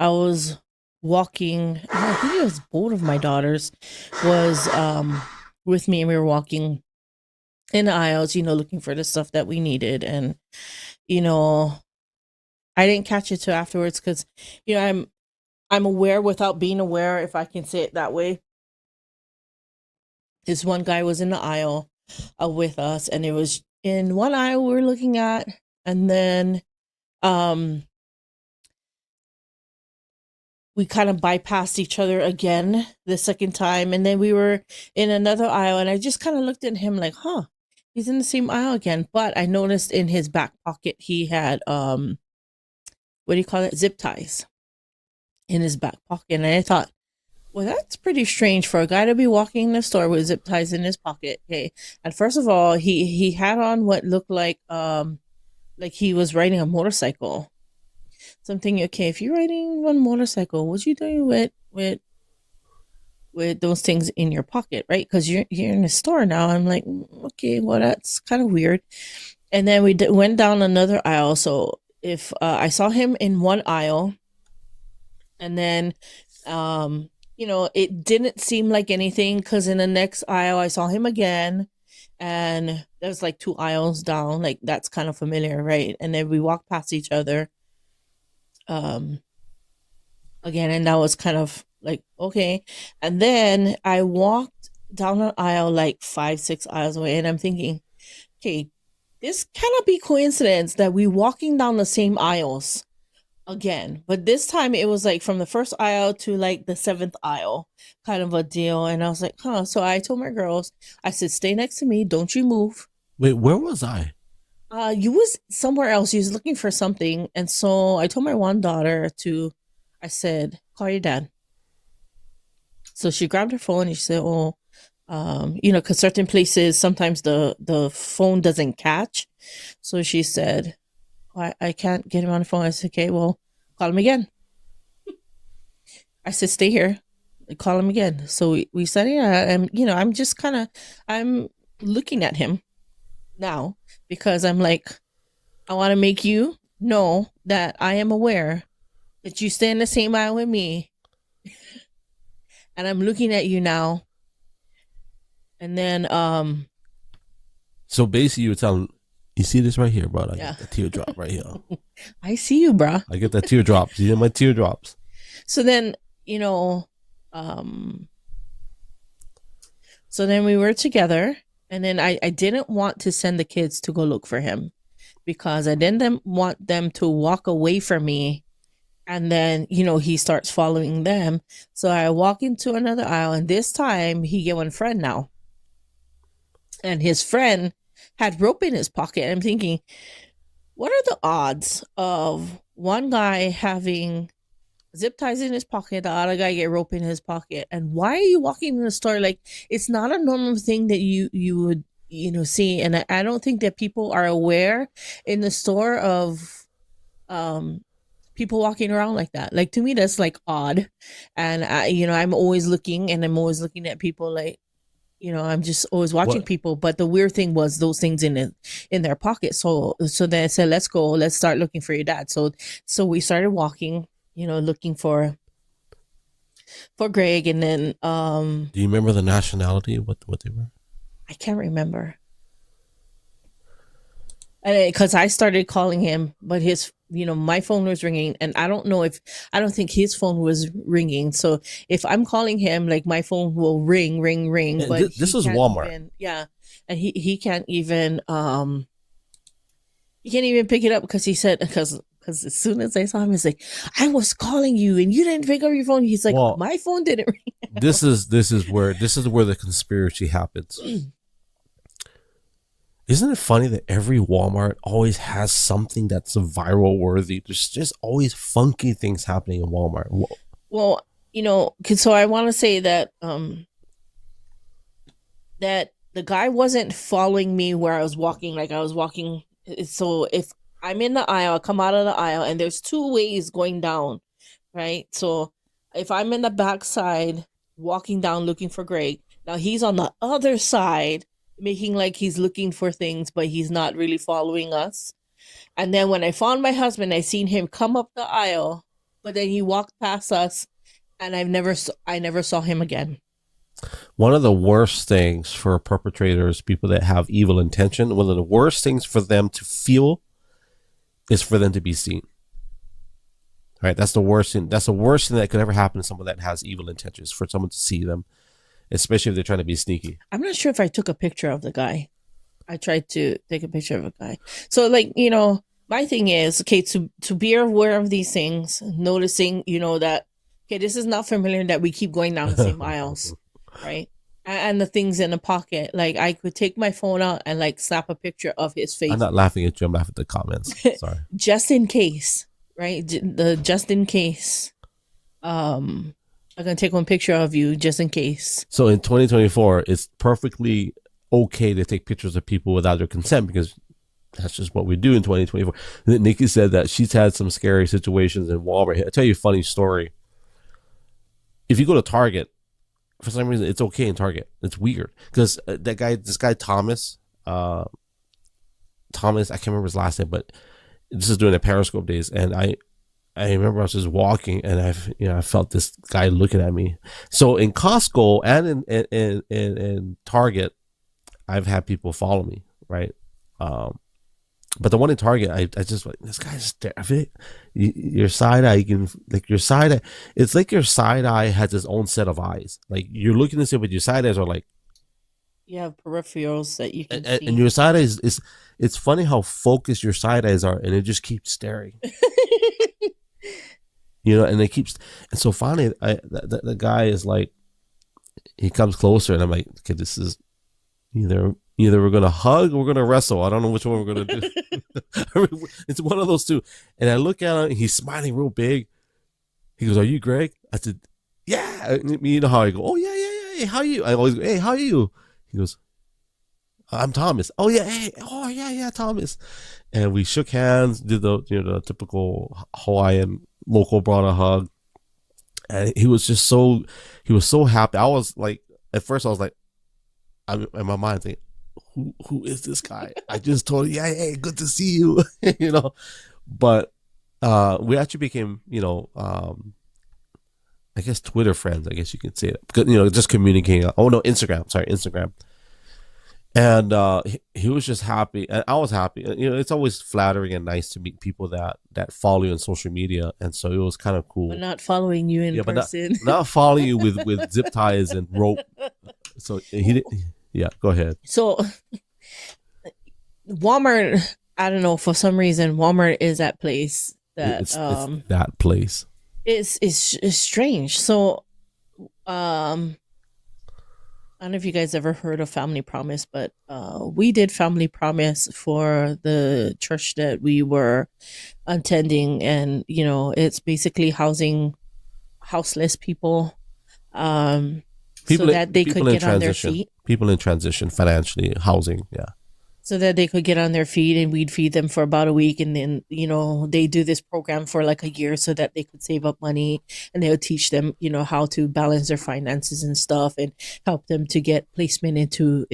C: was walking, I think it was both of my daughters was with me, and we were walking in the aisles, looking for the stuff that we needed. And, I didn't catch it till afterwards, because, I'm aware without being aware, if I can say it that way. This one guy was in the aisle with us, and it was in one aisle we were looking at, and then we kind of bypassed each other again the second time, and then we were in another aisle, and I just kind of looked at him like, he's in the same aisle again. But I noticed in his back pocket he had what do you call it, zip ties in his back pocket, and I thought, well, that's pretty strange for a guy to be walking in the store with zip ties in his pocket. Okay, and first of all, he had on what looked like he was riding a motorcycle. So I'm thinking, okay, if you're riding one motorcycle, what you doing with those things in your pocket, right? Because you're in the store now. I'm like, okay, well, that's kind of weird. And then we went down another aisle. So if I saw him in one aisle, and then it didn't seem like anything, because in the next aisle I saw him again, and there was like 2 aisles down. Like, that's kind of familiar, right? And then we walked past each other again, and that was kind of like, okay. And then I walked down an aisle like 5-6 aisles away, and I'm thinking, okay, this cannot be coincidence that we walking down the same aisles again. But this time it was like from the first aisle to like the 7th aisle kind of a deal. And I was like, so I told my girls, I said, stay next to me, don't you move.
A: Wait, where was I?
C: You was somewhere else. You was looking for something. And so I told my one daughter I said, call your dad. So she grabbed her phone and she said, because certain places, sometimes the phone doesn't catch. So she said, I can't get him on the phone. I said, okay, well, call him again. I said, stay here, call him again. So we said, yeah, and I'm just I'm looking at him now, because I'm like, I want to make you know that I am aware that you stay in the same aisle with me, and I'm looking at you now. And then
A: so basically you were telling, you see this right here, bro? I
C: Yeah.
A: get the teardrop right here.
C: I see you, bro.
A: I get that teardrop. See my teardrops.
C: So then, so then we were together, and then I didn't want to send the kids to go look for him, because I didn't want them to walk away from me, and then, he starts following them. So I walk into another aisle, and this time he get one friend now. and his friend had rope in his pocket. I'm thinking, what are the odds of one guy having zip ties in his pocket, the other guy get rope in his pocket? And why are you walking in the store? Like, it's not a normal thing that you would see. And I don't think that people are aware in the store of people walking around like that. Like, to me, that's like odd. And I'm always looking, and I'm always looking at people like, I'm just always watching people. But the weird thing was those things in their pocket. So then I said, let's go, let's start looking for your dad. So we started walking, looking for Greg. And then
A: do you remember the nationality? What they were?
C: I can't remember. Because I started calling him, but his, my phone was ringing, and I don't think his phone was ringing. So if I'm calling him, like, my phone will ring.
A: And
C: but
A: this is Walmart.
C: And he can't even pick it up, because he said, because as soon as I saw him, he's like, I was calling you and you didn't pick up your phone. He's like, well, my phone didn't ring.
A: This is where the conspiracy happens. Isn't it funny that every Walmart always has something that's viral worthy? There's just always funky things happening in Walmart.
C: Well, so I want to say that that the guy wasn't following me where I was walking. Like, I was walking. So if I'm in the aisle, I come out of the aisle, and there's two ways going down, right? So if I'm in the back side walking down looking for Greg, now he's on the other side making like he's looking for things, but he's not really following us. And then when I found my husband, I seen him come up the aisle, but then he walked past us, and I never saw him again.
A: One of the worst things for perpetrators, people that have evil intention, one of the worst things for them to feel is for them to be seen. All right, that's the worst thing. That's the worst thing that could ever happen to someone that has evil intentions, for someone to see them, especially if they're trying to be sneaky.
C: I'm not sure if I took a picture of the guy. I tried to take a picture of a guy. So, like, my thing is, okay, to be aware of these things, noticing, that, okay, this is not familiar, that we keep going down the same aisles, right? And the things in the pocket. Like, I could take my phone out and, like, snap a picture of his face.
A: I'm not laughing at you. I'm laughing at the comments. Sorry.
C: Just in case, right? Just in case. I'm going to take one picture of you just in case.
A: So in 2024, it's perfectly okay to take pictures of people without their consent, because that's just what we do in 2024. Nikki said that she's had some scary situations in Walmart. I'll tell you a funny story. If you go to Target, for some reason, it's okay in Target. It's weird, because this guy Thomas, I can't remember his last name, but this is during the Periscope days, and I remember I was just walking, and I felt this guy looking at me. So in Costco and in Target, I've had people follow me, right? But the one in Target, I just like, this guy's staring. Your side eye, it's like your side eye has its own set of eyes. Like, you're looking at it, but your side eyes are like,
C: you have peripherals that you can see.
A: And your side eyes it's funny how focused your side eyes are, and it just keeps staring. And it keeps, and so finally, the guy is like, he comes closer, and I'm like, okay, this is either we're gonna hug or we're gonna wrestle. I don't know which one we're gonna do. It's one of those two. And I look at him, he's smiling real big. He goes, "Are you Greg?" I said, "Yeah." You know how I go, "Oh yeah. Hey, how are you?" I always go, "Hey, how are you?" He goes, "I'm Thomas." "Oh yeah, hey, oh yeah, Thomas." And we shook hands, did the typical Hawaiian local brother hug. And he was so happy. I was like, at first I was like, I'm in my mind thinking, who is this guy? I just told him, yeah, hey, good to see you. But we actually became, I guess Twitter friends, I guess you could say it, because, just communicating. Oh no, Instagram. And he was just happy, and I was happy. It's always flattering and nice to meet people that follow you on social media, and so it was kind of cool.
C: But not following you in person.
A: But not following you with zip ties and rope. So he didn't. Yeah, go ahead.
C: So Walmart, I don't know, for some reason Walmart is that place that
A: it's that place.
C: It's strange. So I don't know if you guys ever heard of Family Promise, but we did Family Promise for the church that we were attending, and it's basically housing houseless people, so that they could
A: People in
C: get on their
A: transition.
C: feet.
A: People in transition financially, housing. Yeah.
C: So that they could get on their feet, and we'd feed them for about a week, and then they do this program for like a year so that they could save up money, and they'll teach them how to balance their finances and stuff, and help them to get placement into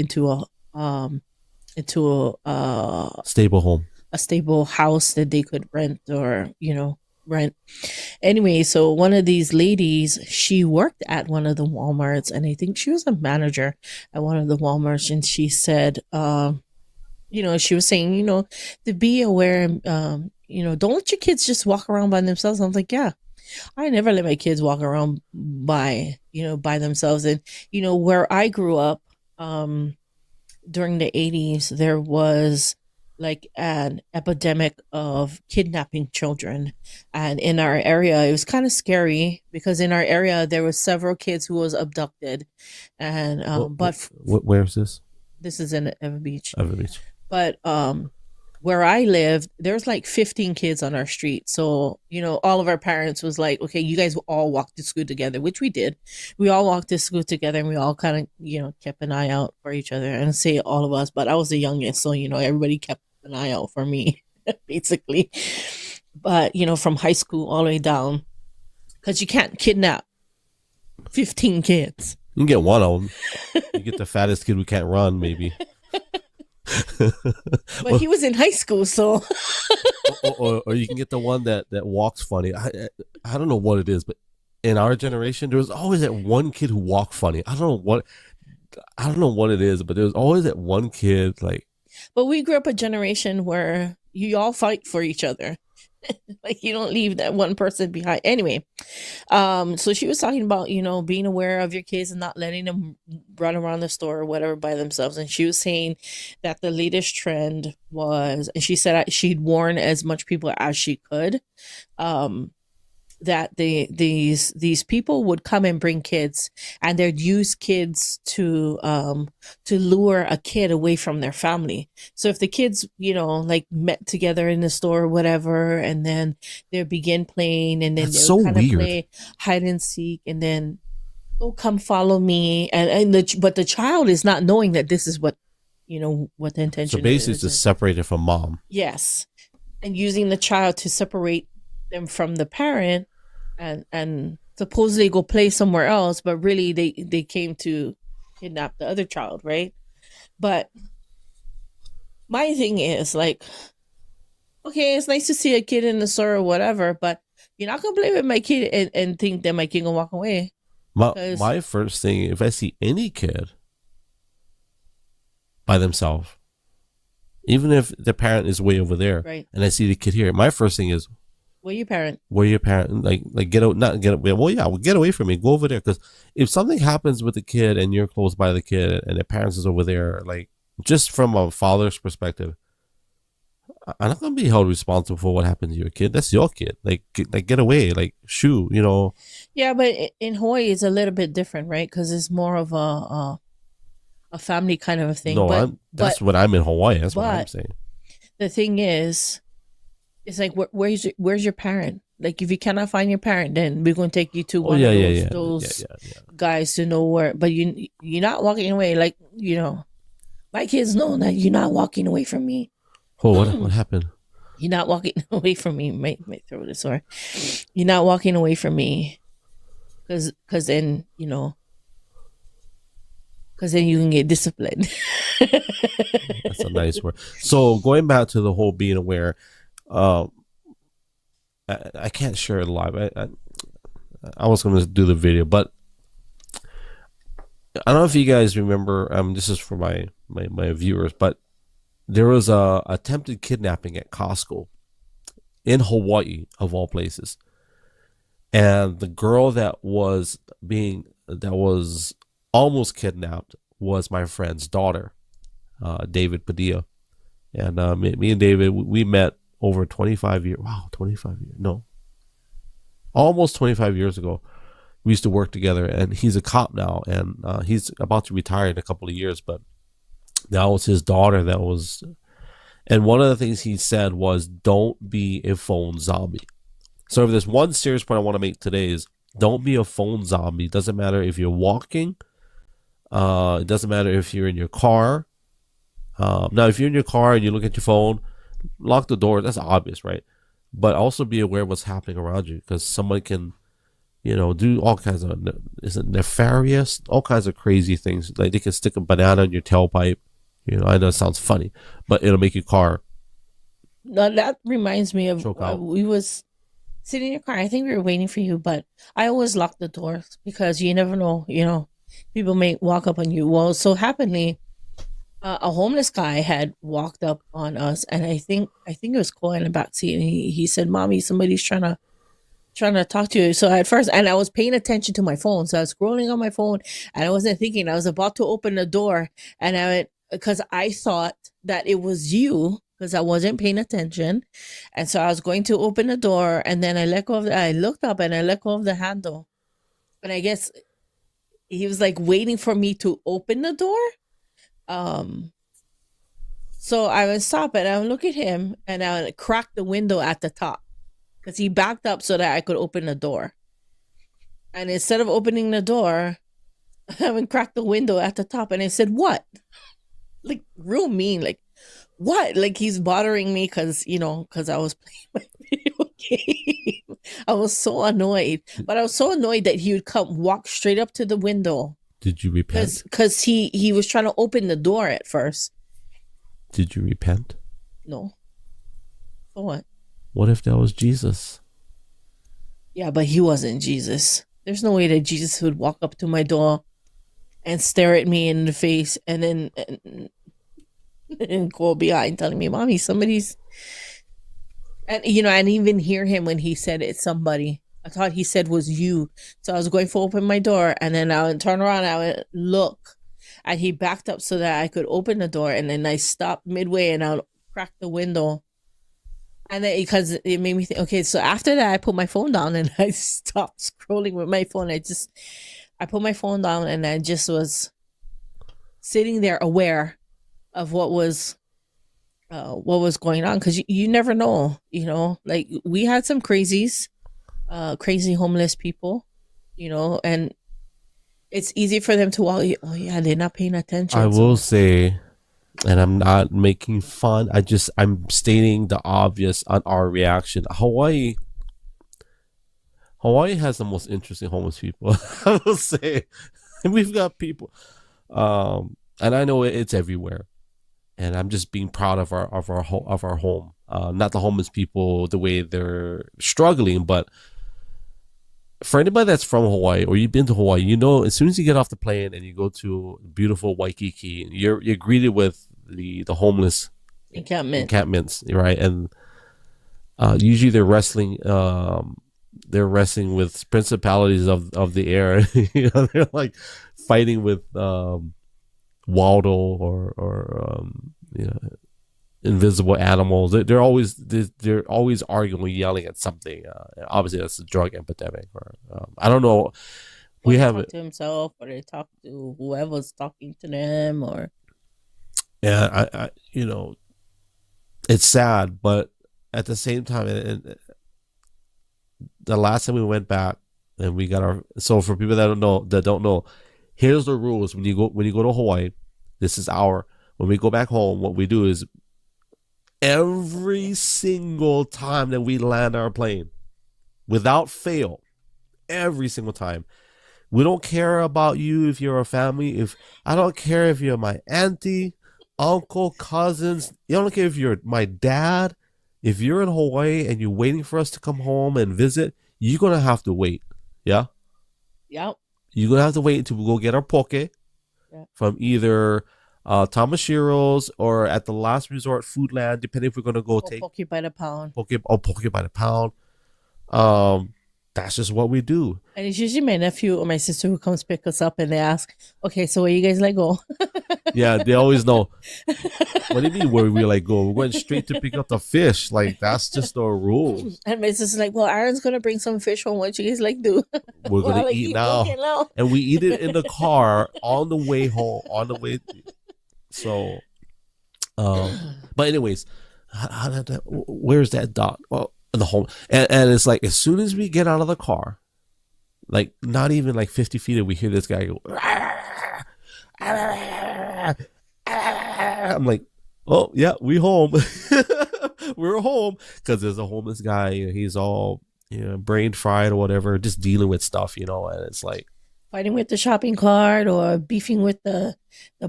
A: Stable home.
C: a stable house that they could rent, or rent. Anyway, so one of these ladies, she worked at one of the Walmarts, and I think she was a manager at one of the Walmarts, and she said, she was saying, to be aware, don't let your kids just walk around by themselves. I was like, yeah, I never let my kids walk around by themselves. And, where I grew up, during the 80s, there was like an epidemic of kidnapping children. And in our area, it was kind of scary because in our area, there was several kids who was abducted. And,
A: where's this?
C: This is in Ever Beach.
A: Ever Beach.
C: But where I lived, there's like 15 kids on our street. So, all of our parents was like, okay, you guys will all walk to school together, which we did. We all walked to school together, and we all kind of, kept an eye out for each other. And say all of us, but I was the youngest. So, everybody kept an eye out for me, basically. But, from high school all the way down, because you can't kidnap 15 kids.
A: You can get one of them. You get the fattest kid who can't run, maybe.
C: But he was in high school, so
A: or you can get the one that walks funny. I don't know what it is, but in our generation there was always that one kid who walked funny. I don't know what it is, but there was always that one kid like.
C: But we grew up a generation where you all fight for each other. Like you don't leave that one person behind. Anyway, so she was talking about, being aware of your kids and not letting them run around the store or whatever by themselves. And she was saying that the latest trend was, and she said she'd warn as much people as she could, that these people would come and bring kids, and they'd use kids to lure a kid away from their family. So if the kids, like met together in the store or whatever, and then they begin playing, and then they'll kind of play hide and seek, and then, oh, come follow me, but the child is not knowing that this is what what the intention is.
A: So basically, it's just separated from mom.
C: Yes, and using the child to separate them from the parent. And supposedly go play somewhere else, but really they came to kidnap the other child, right? But my thing is like, okay, it's nice to see a kid in the store or whatever, but you're not gonna play with my kid and think that my kid gonna walk away.
A: My first thing, if I see any kid by themselves, even if the parent is way over there,
C: right,
A: and I see the kid here, my first thing is,
C: where your parent?
A: Where your parent? Like get out, not get away. Well, yeah, well, get away from me. Go over there, because if something happens with the kid and you're close by the kid and the parents is over there, like just from a father's perspective, I'm not gonna be held responsible for what happened to your kid. That's your kid. Like get away. Like shoo,
C: Yeah, but in Hawaii it's a little bit different, right? Because it's more of a family kind of a thing.
A: No, that's what I'm in Hawaii. That's what I'm saying.
C: The thing is, it's like, where's your parent? Like, if you cannot find your parent, then we're going to take you to one of those guys to know where. But you're not walking away. Like, my kids know that you're not walking away from me.
A: Oh, what happened?
C: You're not walking away from me. My throat is sore. You're not walking away from me, because then because then you can get disciplined.
A: That's a nice word. So going back to the whole being aware. I can't share it live. I was going to do the video, but I don't know if you guys remember. This is for my viewers, but there was a attempted kidnapping at Costco in Hawaii, of all places, and the girl that was almost kidnapped was my friend's daughter, David Padilla, and me and David, we met over 25 years. Wow, 25 years. No. Almost 25 years ago. We used to work together, and he's a cop now, and he's about to retire in a couple of years. But now it's his daughter that was. And one of the things he said was, "Don't be a phone zombie." So if there's one serious point I want to make today is, don't be a phone zombie. It doesn't matter if you're walking. It doesn't matter if you're in your car. Now, if you're in your car and you look at your phone, lock the door. That's obvious, right? But also be aware of what's happening around you, because someone can, do all kinds of, is it nefarious? All kinds of crazy things. Like they can stick a banana in your tailpipe. I know it sounds funny, but it'll make your car.
C: No, that reminds me of
A: choke out.
C: we was sitting in your car. I think we were waiting for you, but I always lock the doors because you never know, people may walk up on you. Well, so happily, a homeless guy had walked up on us, and I think it was Cole in the backseat, and he said, "Mommy, somebody's trying to talk to you." So at first, and I was paying attention to my phone, so I was scrolling on my phone, and I wasn't thinking. I was about to open the door, and I went, because I thought that it was you, because I wasn't paying attention, and so I was going to open the door, and then I looked up and I let go of the handle, and I guess he was like waiting for me to open the door. So I would stop and I would look at him, and I would crack the window at the top, because he backed up so that I could open the door. And instead of opening the door, I would crack the window at the top, and I said, "What?" Like real mean, like, "What?" Like he's bothering me because I was playing my video game. I was so annoyed, but I was so annoyed that he would walk straight up to the window.
A: Did you repent?
C: Because he was trying to open the door at first.
A: Did you repent?
C: No. For what?
A: What if that was Jesus?
C: Yeah, but he wasn't Jesus. There's no way that Jesus would walk up to my door and stare at me in the face and then and go behind telling me, "Mommy, somebody's..." And I didn't even hear him when he said it's somebody. I thought he said was you. So I was going to open my door, and then I would turn around, I would look, and he backed up so that I could open the door, and then I stopped midway and I would crack the window. And then, because it made me think, okay, so after that I put my phone down and I stopped scrolling with my phone. I put my phone down and I just was sitting there aware of what was going on, because you never know, like we had some crazy homeless people, and it's easy for them to walk. Oh yeah, they're not paying attention.
A: I will say, and I'm not making fun, I'm stating the obvious on our reaction. Hawaii has the most interesting homeless people. I will say, we've got people, and I know it's everywhere, and I'm just being proud of our home. Not the homeless people the way they're struggling, but for anybody that's from Hawaii or you've been to Hawaii, as soon as you get off the plane and you go to beautiful Waikiki, you're greeted with the homeless encampments, right? And usually they're wrestling with principalities of the air. They're like fighting with Waldo or invisible animals. They're always arguing, yelling at something. Obviously, that's the drug epidemic. Or I don't know. We have
C: it to himself, or they talk to whoever's talking to them, or
A: yeah, I it's sad, but at the same time, the last time we went back and we got so for people that don't know, here's the rules when you go to Hawaii. This is when we go back home, what we do is every single time that we land our plane, without fail, every single time, we don't care about you if you're a family. I don't care if you're my auntie, uncle, cousins. I don't care if you're my dad. If you're in Hawaii and you're waiting for us to come home and visit, you're gonna have to wait. Yeah.
C: Yep.
A: You're gonna have to wait until we go get our poke from either Tamashiro's or at the last resort Foodland, depending if we're gonna go take
C: poke by the pound.
A: Poke by the pound. That's just what we do.
C: And it's usually my nephew or my sister who comes pick us up, and they ask, "Okay, so where you guys let go?"
A: Yeah, they always know. What do you mean where we like go? We went straight to pick up the fish. Like that's just our rules.
C: And Mrs. like, well, Aaron's gonna bring some fish home. What you guys like do?
A: We're
C: Well,
A: gonna
C: like,
A: eat
C: eat
A: now.
C: now.
A: And we eat it in the car on the way home. On the way. So, but anyways, where's that dot? Well, the home, and it's like as soon as we get out of the car, like not even like 50 feet, we hear this guy go. I'm like, oh yeah, we home. We're home because there's a homeless guy. He's all brain fried or whatever, just dealing with stuff, and it's like
C: fighting with the shopping cart or beefing with the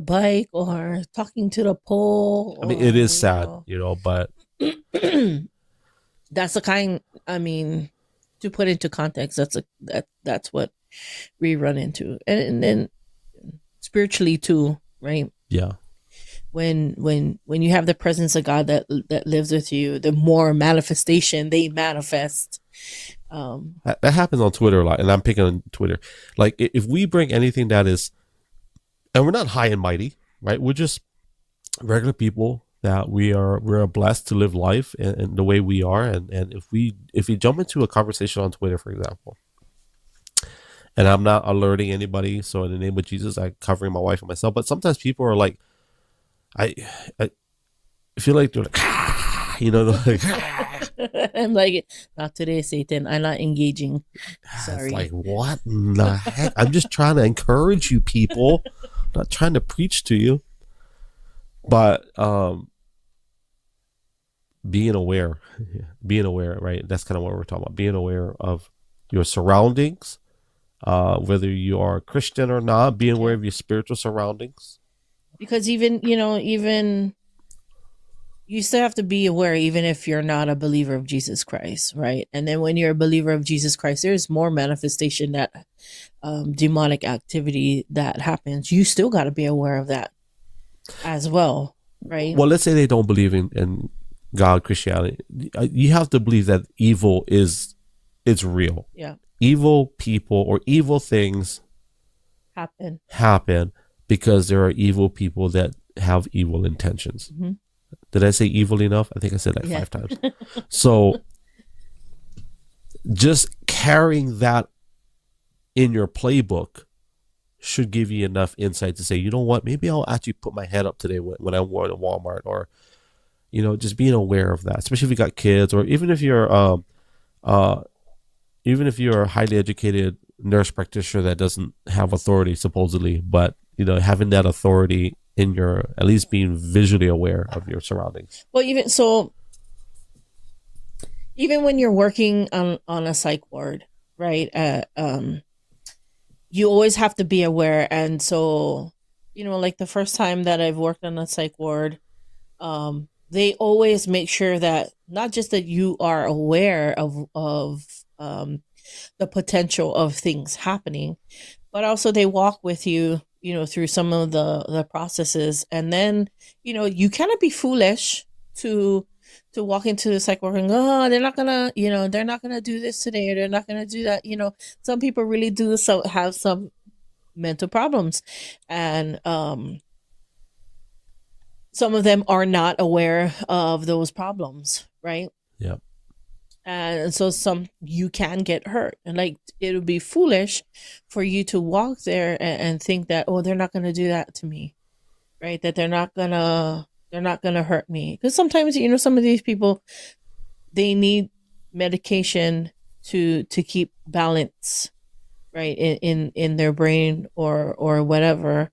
C: bike or talking to the pole.
A: I mean, it is sad, but
C: that's the kind. I mean, to put into context, that's what we run into, and then spiritually too, right?
A: Yeah.
C: When you have the presence of God that lives with you, the more manifestation they manifest.
A: That happens on Twitter a lot, and I'm picking on Twitter. Like if we bring anything that is, and we're not high and mighty, right? We're just regular people that we're blessed to live life in the way we are, and if we jump into a conversation on Twitter, for example, and I'm not alerting anybody, so in the name of Jesus, I'm covering my wife and myself. But sometimes people are like, I feel like they're like,
C: I'm like, not today, Satan. I'm not engaging. Sorry.
A: It's like, what in the heck? I'm just trying to encourage you people. I'm not trying to preach to you. But being aware, right? That's kind of what we're talking about. Being aware of your surroundings, whether you are a Christian or not, being aware of your spiritual surroundings.
C: Because even you still have to be aware, even if you're not a believer of Jesus Christ, right? And then when you're a believer of Jesus Christ, there's more manifestation, that demonic activity that happens. You still got to be aware of that as well, right?
A: Well, let's say they don't believe in God, Christianity. You have to believe that evil it's real.
C: Yeah.
A: Evil people or evil things happen because there are evil people that have evil intentions.
C: Mm-hmm.
A: Did I say evil enough? I think I said 5 times. So just carrying that in your playbook should give you enough insight to say, you know what, maybe I'll actually put my head up today when I'm going to Walmart, or, just being aware of that, especially if you got kids, or even if you're a highly educated nurse practitioner that doesn't have authority supposedly, but having that authority in your, at least being visually aware of your surroundings.
C: Well, even when you're working on a psych ward, right? You always have to be aware. And so, like the first time that I've worked on a psych ward, they always make sure that not just that you are aware of the potential of things happening, but also they walk with you, through some of the processes. And then, you cannot be foolish to walk into the psych ward and go, oh, they're not gonna do this today, or they're not gonna do that. Some people really do have some mental problems, and some of them are not aware of those problems, right?
A: Yeah.
C: And so you can get hurt, and like it would be foolish for you to walk there and think that, oh, they're not going to do that to me, right? That they're not gonna hurt me, because sometimes some of these people, they need medication to keep balance, right, in their brain or whatever.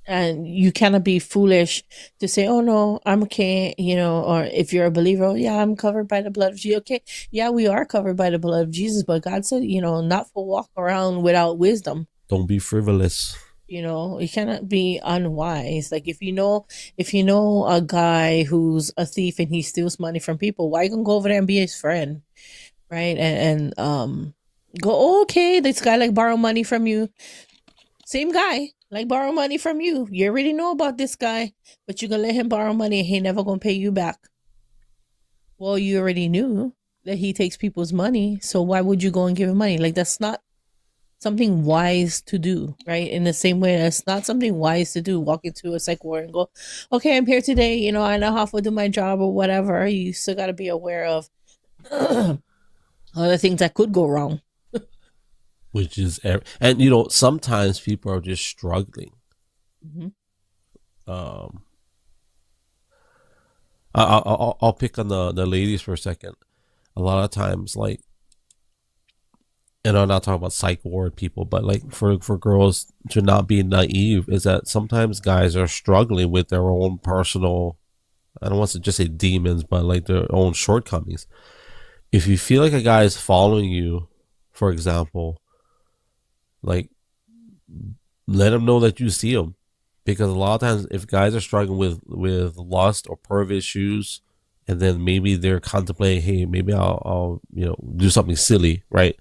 C: And you cannot be foolish to say, oh, no, I'm okay, or if you're a believer, oh, yeah, I'm covered by the blood of Jesus. Okay, yeah, we are covered by the blood of Jesus, but God said, not to walk around without wisdom.
A: Don't be frivolous.
C: You cannot be unwise. Like if you know a guy who's a thief and he steals money from people, why you gonna go over there and be his friend, right? And go, oh, okay, this guy like borrow money from you. Same guy, like borrow money from you. You already know about this guy, but you're gonna let him borrow money and he never gonna pay you back. Well, you already knew that he takes people's money, so why would you go and give him money? Like that's not something wise to do, right? In the same way, that's not something wise to do. Walk into a psych ward and go, okay, I'm here today. You know, I know how to do my job or whatever. You still got to be aware of other things that could go wrong.
A: Which is, and you know, sometimes people are just struggling.
C: Mm-hmm.
A: I'll pick on the ladies for a second. A lot of times, like, and I'm not talking about psych ward people, but like for girls to not be naive, is that sometimes guys are struggling with their own personal, I don't want to just say demons, but like their own shortcomings. If you feel like a guy is following you, for example, like, let him know that you see him. Because a lot of times, if guys are struggling with lust or perv issues, and then maybe they're contemplating, hey, maybe I'll you know, do something silly, right?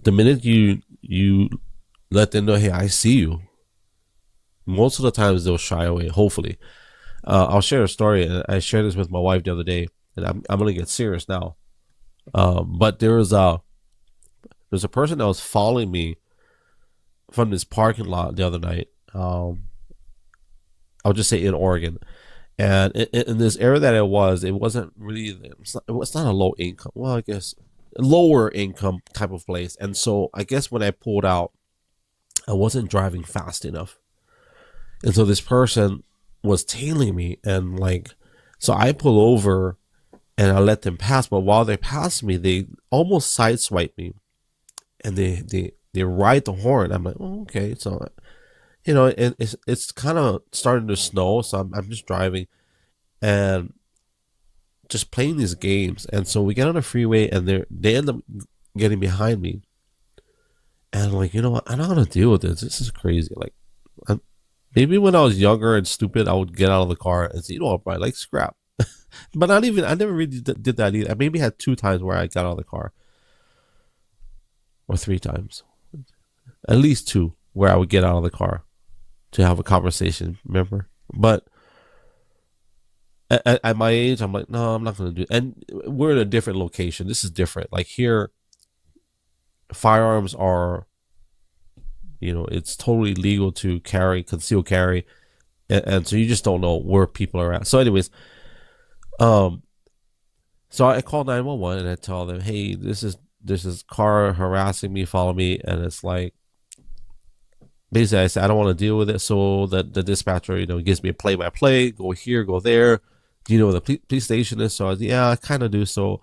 A: The minute you let them know, hey, I see you, most of the times they'll shy away. Hopefully, I'll share a story. I shared this with my wife the other day, and I'm gonna get serious now. But there's a person that was following me from this parking lot the other night. I'll just say in Oregon, and in this area that it wasn't really, it was not a low income, well, I guess lower income type of place. And so I guess when I pulled out, I wasn't driving fast enough, and so this person was tailing me, and like, so I pull over and I let them pass, but while they passed me, they almost sideswiped me, and they ride the horn. I'm like, oh, okay. So, you know, it's kind of starting to snow, so I'm just driving and just playing these games. And so we get on the freeway, and they end up getting behind me, and I'm like, you know what, I'm not gonna deal with this. This is crazy. Like, maybe when I was younger and stupid, I would get out of the car and say, you know what, bro, like, scrap. But not even, I never really did that either. I maybe had 2 times where I got out of the car, or 3 times, at least 2, where I would get out of the car to have a conversation, remember? But at my age, I'm like, no, I'm not going to do it. And we're in a different location. This is different. Like, here, firearms are, you know, it's totally legal to carry, conceal carry. And so you just don't know where people are at. So anyways, so I call 911 and I tell them, hey, this is car harassing me, follow me. And it's like, basically I said, I don't want to deal with it. So that the dispatcher, you know, gives me a play-by-play, go here, go there. Do you know where the police station is? So I was, yeah, I kind of do. So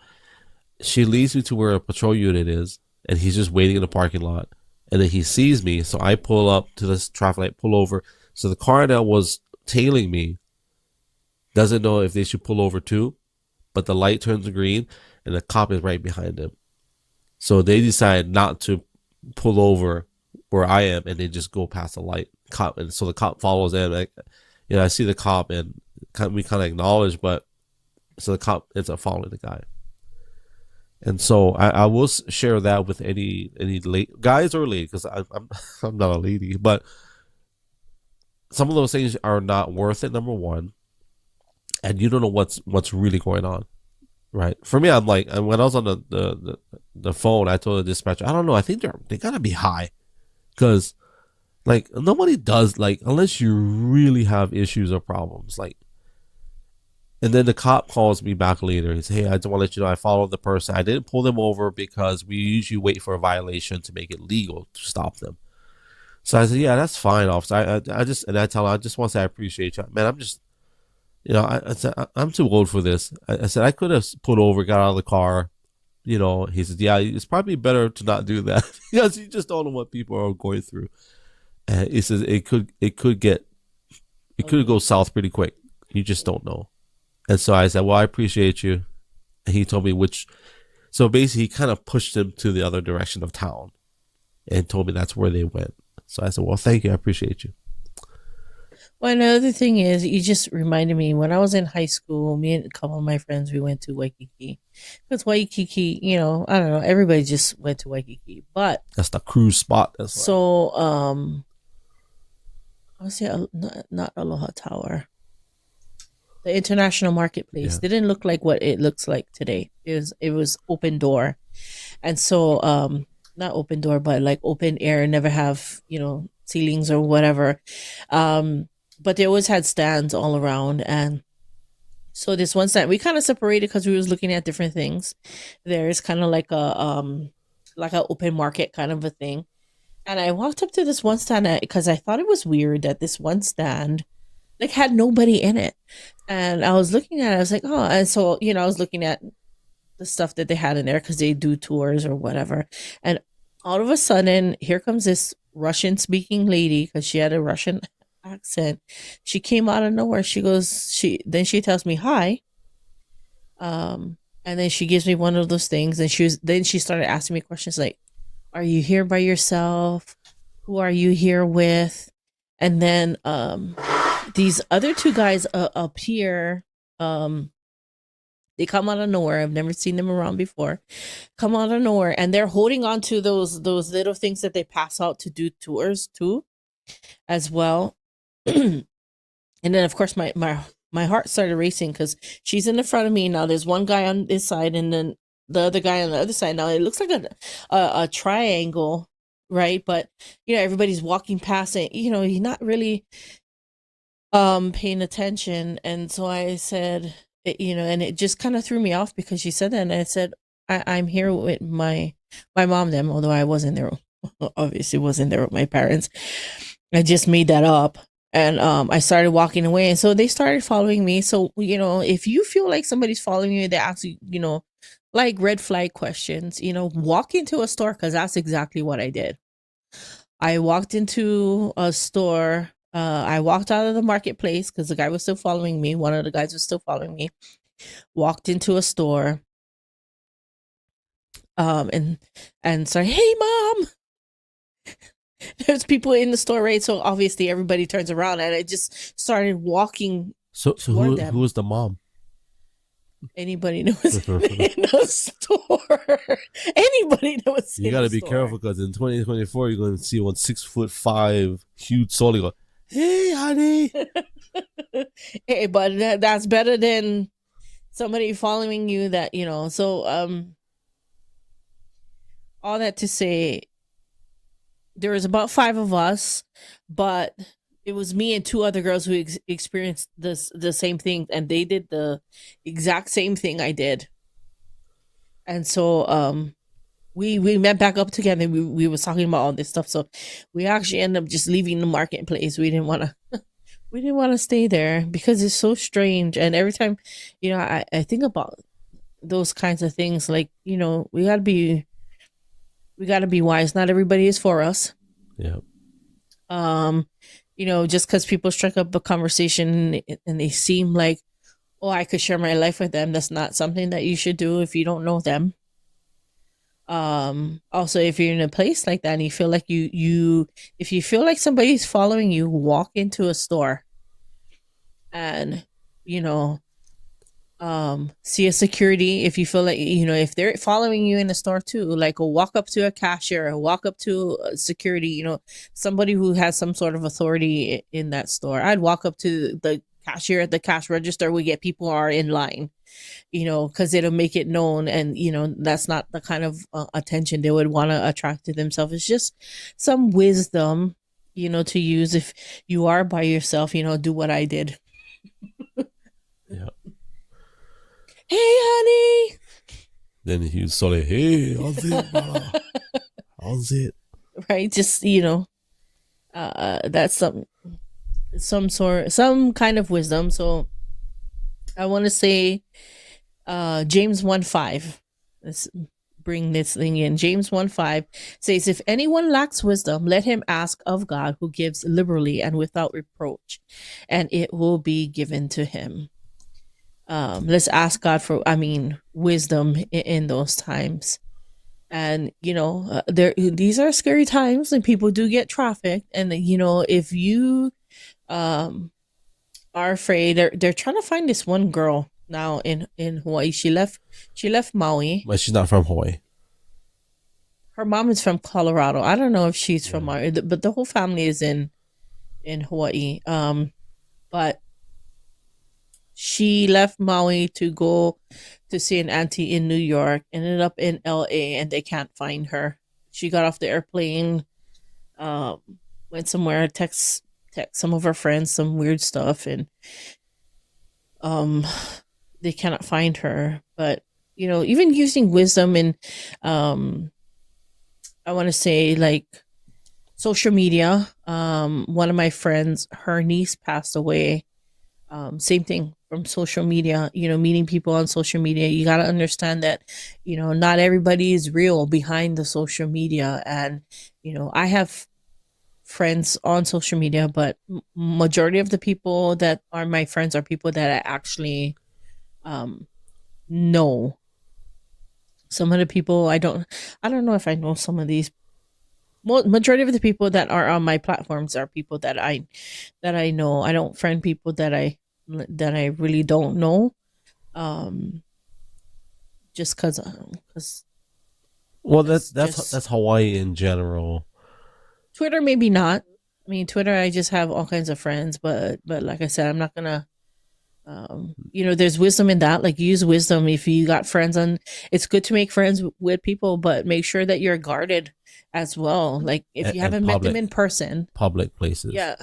A: she leads me to where a patrol unit is, and he's just waiting in the parking lot. And then he sees me, so I pull up to this traffic light, pull over. So the car that was tailing me doesn't know if they should pull over too, but the light turns green, and the cop is right behind him. So they decide not to pull over where I am, and they just go past the light. Cop, and so the cop follows them. Like, you know, I see the cop, and we kind of acknowledge, but so the cop ends up following the guy. And so I will share that with any late guys or ladies, because I'm not a lady, but some of those things are not worth it. Number one, and you don't know what's really going on, right? For me, I'm like, and when I was on the phone, I told the dispatcher, I don't know, I think they gotta be high, because like nobody does, like, unless you really have issues or problems, like. And then the cop calls me back later. He says, hey, I just want to let you know I followed the person. I didn't pull them over because we usually wait for a violation to make it legal to stop them. So I said, yeah, that's fine, officer. I tell him, I just want to say I appreciate you. Man, I'm just, you know, I said, I'm too old for this. I said, I could have pulled over, got out of the car. You know, he says, yeah, it's probably better to not do that because you just don't know what people are going through. And he says it could go south pretty quick. You just don't know. And so I said, well, I appreciate you. And he told me which. So basically, he kind of pushed him to the other direction of town and told me that's where they went. So I said, well, thank you. I appreciate you.
C: Well, another thing is, you just reminded me, when I was in high school, me and a couple of my friends, we went to Waikiki. Because Waikiki, you know, I don't know, everybody just went to Waikiki. But
A: that's the cruise spot. That's
C: so, I would say not Aloha Tower. The International Marketplace didn't look like what it looks like today. It was open door. And so not open door, but like open air, never have, ceilings or whatever. Um, but they always had stands all around. And so this one stand, we kind of separated because we was looking at different things. There's kind of like a open market kind of a thing. And I walked up to this one stand because I thought it was weird that this one stand like had nobody in it. And I was looking at it, I was like, oh, and so, I was looking at the stuff that they had in there because they do tours or whatever. And all of a sudden, here comes this Russian speaking lady because she had a Russian accent. She came out of nowhere. She tells me hi. And then she gives me one of those things. And then she started asking me questions like, are you here by yourself? Who are you here with? And then these other two guys up here, they come out of nowhere. I've never seen them around before. Come out of nowhere, and they're holding on to those little things that they pass out to do tours too, as well. And then, of course, my heart started racing because she's in the front of me. Now there's one guy on this side, and then the other guy on the other side. Now it looks like a triangle, right? But everybody's walking past it. You're not really paying attention. And so I said, and it just kind of threw me off because she said that, and I said, I'm here with my mom, them, although I wasn't there. Obviously wasn't there with my parents. I just made that up. And I started walking away, and so they started following me. So if you feel like somebody's following you, they ask you, like red flag questions, walk into a store, because that's exactly what I did. I walked into a store. I walked out of the marketplace because the guy was still following me. One of the guys was still following me. Walked into a store. And started, hey mom. There's people in the store, right? So obviously everybody turns around, and I just started walking.
A: So who was the mom?
C: Anybody that was in the store. Anybody that was.
A: You got to be careful, because in 2024 you're going to see one 6'5" huge soul go, hey honey.
C: Hey, but that's better than somebody following you that so all that to say, there was about 5 of us, but it was me and 2 other girls who experienced the same thing, and they did the exact same thing I did. And so we met back up together, and we was talking about all this stuff. So we actually ended up just leaving the marketplace. We didn't want to stay there because it's so strange. And every time I think about those kinds of things, like we gotta be wise. Not everybody is for us.
A: Yeah.
C: Just because people strike up a conversation and they seem like, oh, I could share my life with them, that's not something that you should do if you don't know them. Also, if you're in a place like that and you feel like if you feel like somebody's following you, walk into a store and see a security. If you feel like if they're following you in the store too, like walk up to a cashier or walk up to security, somebody who has some sort of authority in that store. I'd walk up to the cashier at the cash register. We get people are in line, because it'll make it known, and that's not the kind of attention they would want to attract to themselves. It's just some wisdom to use if you are by yourself. Do what I did.
A: Yeah.
C: Hey honey.
A: Then he was sort of, hey, how's it, brother? How's it?
C: Right, just that's some kind of wisdom. So I want to say James 1:5. Let's bring this thing in. James 1:5 says, if anyone lacks wisdom, let him ask of God, who gives liberally and without reproach, and it will be given to him. Let's ask God for wisdom in those times. And these are scary times, and people do get trafficked. And if you are afraid, they're trying to find this one girl now in Hawaii. She left Maui,
A: but she's not from Hawaii.
C: Her mom is from Colorado. I don't know if she's from Maui, but the whole family is in Hawaii. But she left Maui to go to see an auntie in New York, ended up in LA, and they can't find her. she got off the airplane, um, went somewhere, text some of her friends some weird stuff, and um, they cannot find her. But even using wisdom and um, I want to say like social media. One of my friends, her niece passed away. Same thing from social media, meeting people on social media. You got to understand that, not everybody is real behind the social media. And, I have friends on social media, but majority of the people that are my friends are people that I actually know. Some of the people I don't know if I know some of these. Majority of the people that are on my platforms are people that I know. I don't friend people that I really don't know. Just because
A: Well, that's Hawaii in general.
C: Twitter, maybe not. I mean, Twitter, I just have all kinds of friends, but like I said, I'm not gonna. There's wisdom in that. Like, use wisdom if you got friends on. It's good to make friends with people, but make sure that you're guarded as well. Like, if you haven't met them in person,
A: public places,
C: yeah,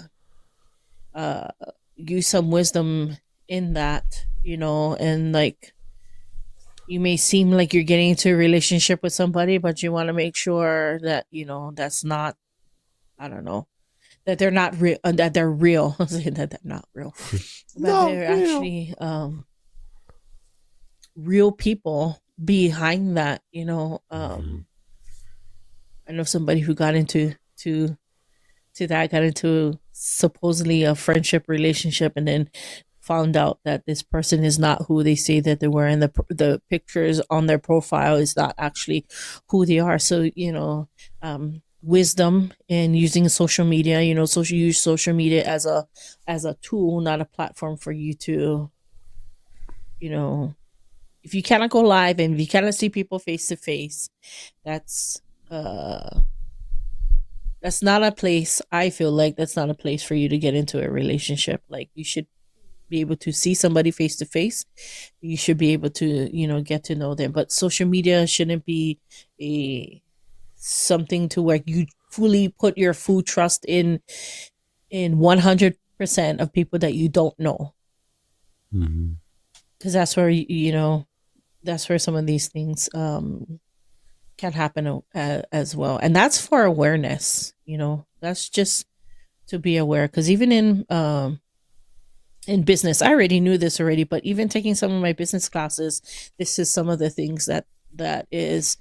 C: use some wisdom in that. And like, you may seem like you're getting into a relationship with somebody, but you want to make sure that that's not. I don't know. That they're not real, that they're real. that they're not real, but they're actually real people behind that. I know somebody who got into supposedly a friendship relationship, and then found out that this person is not who they say that they were, and the pictures on their profile is not actually who they are. So wisdom in using social media. Use social media as a tool, not a platform for you to, if you cannot go live and if you cannot see people face to face, that's not a place. I feel like that's not a place for you to get into a relationship. Like, you should be able to see somebody face to face. You should be able to, get to know them. But social media shouldn't be something to where you fully put your full trust in 100% of people that you don't know. Because that's where that's where some of these things can happen as well. And that's for awareness. That's just to be aware. Because even in business, I already knew this already, but even taking some of my business classes, this is some of the things that is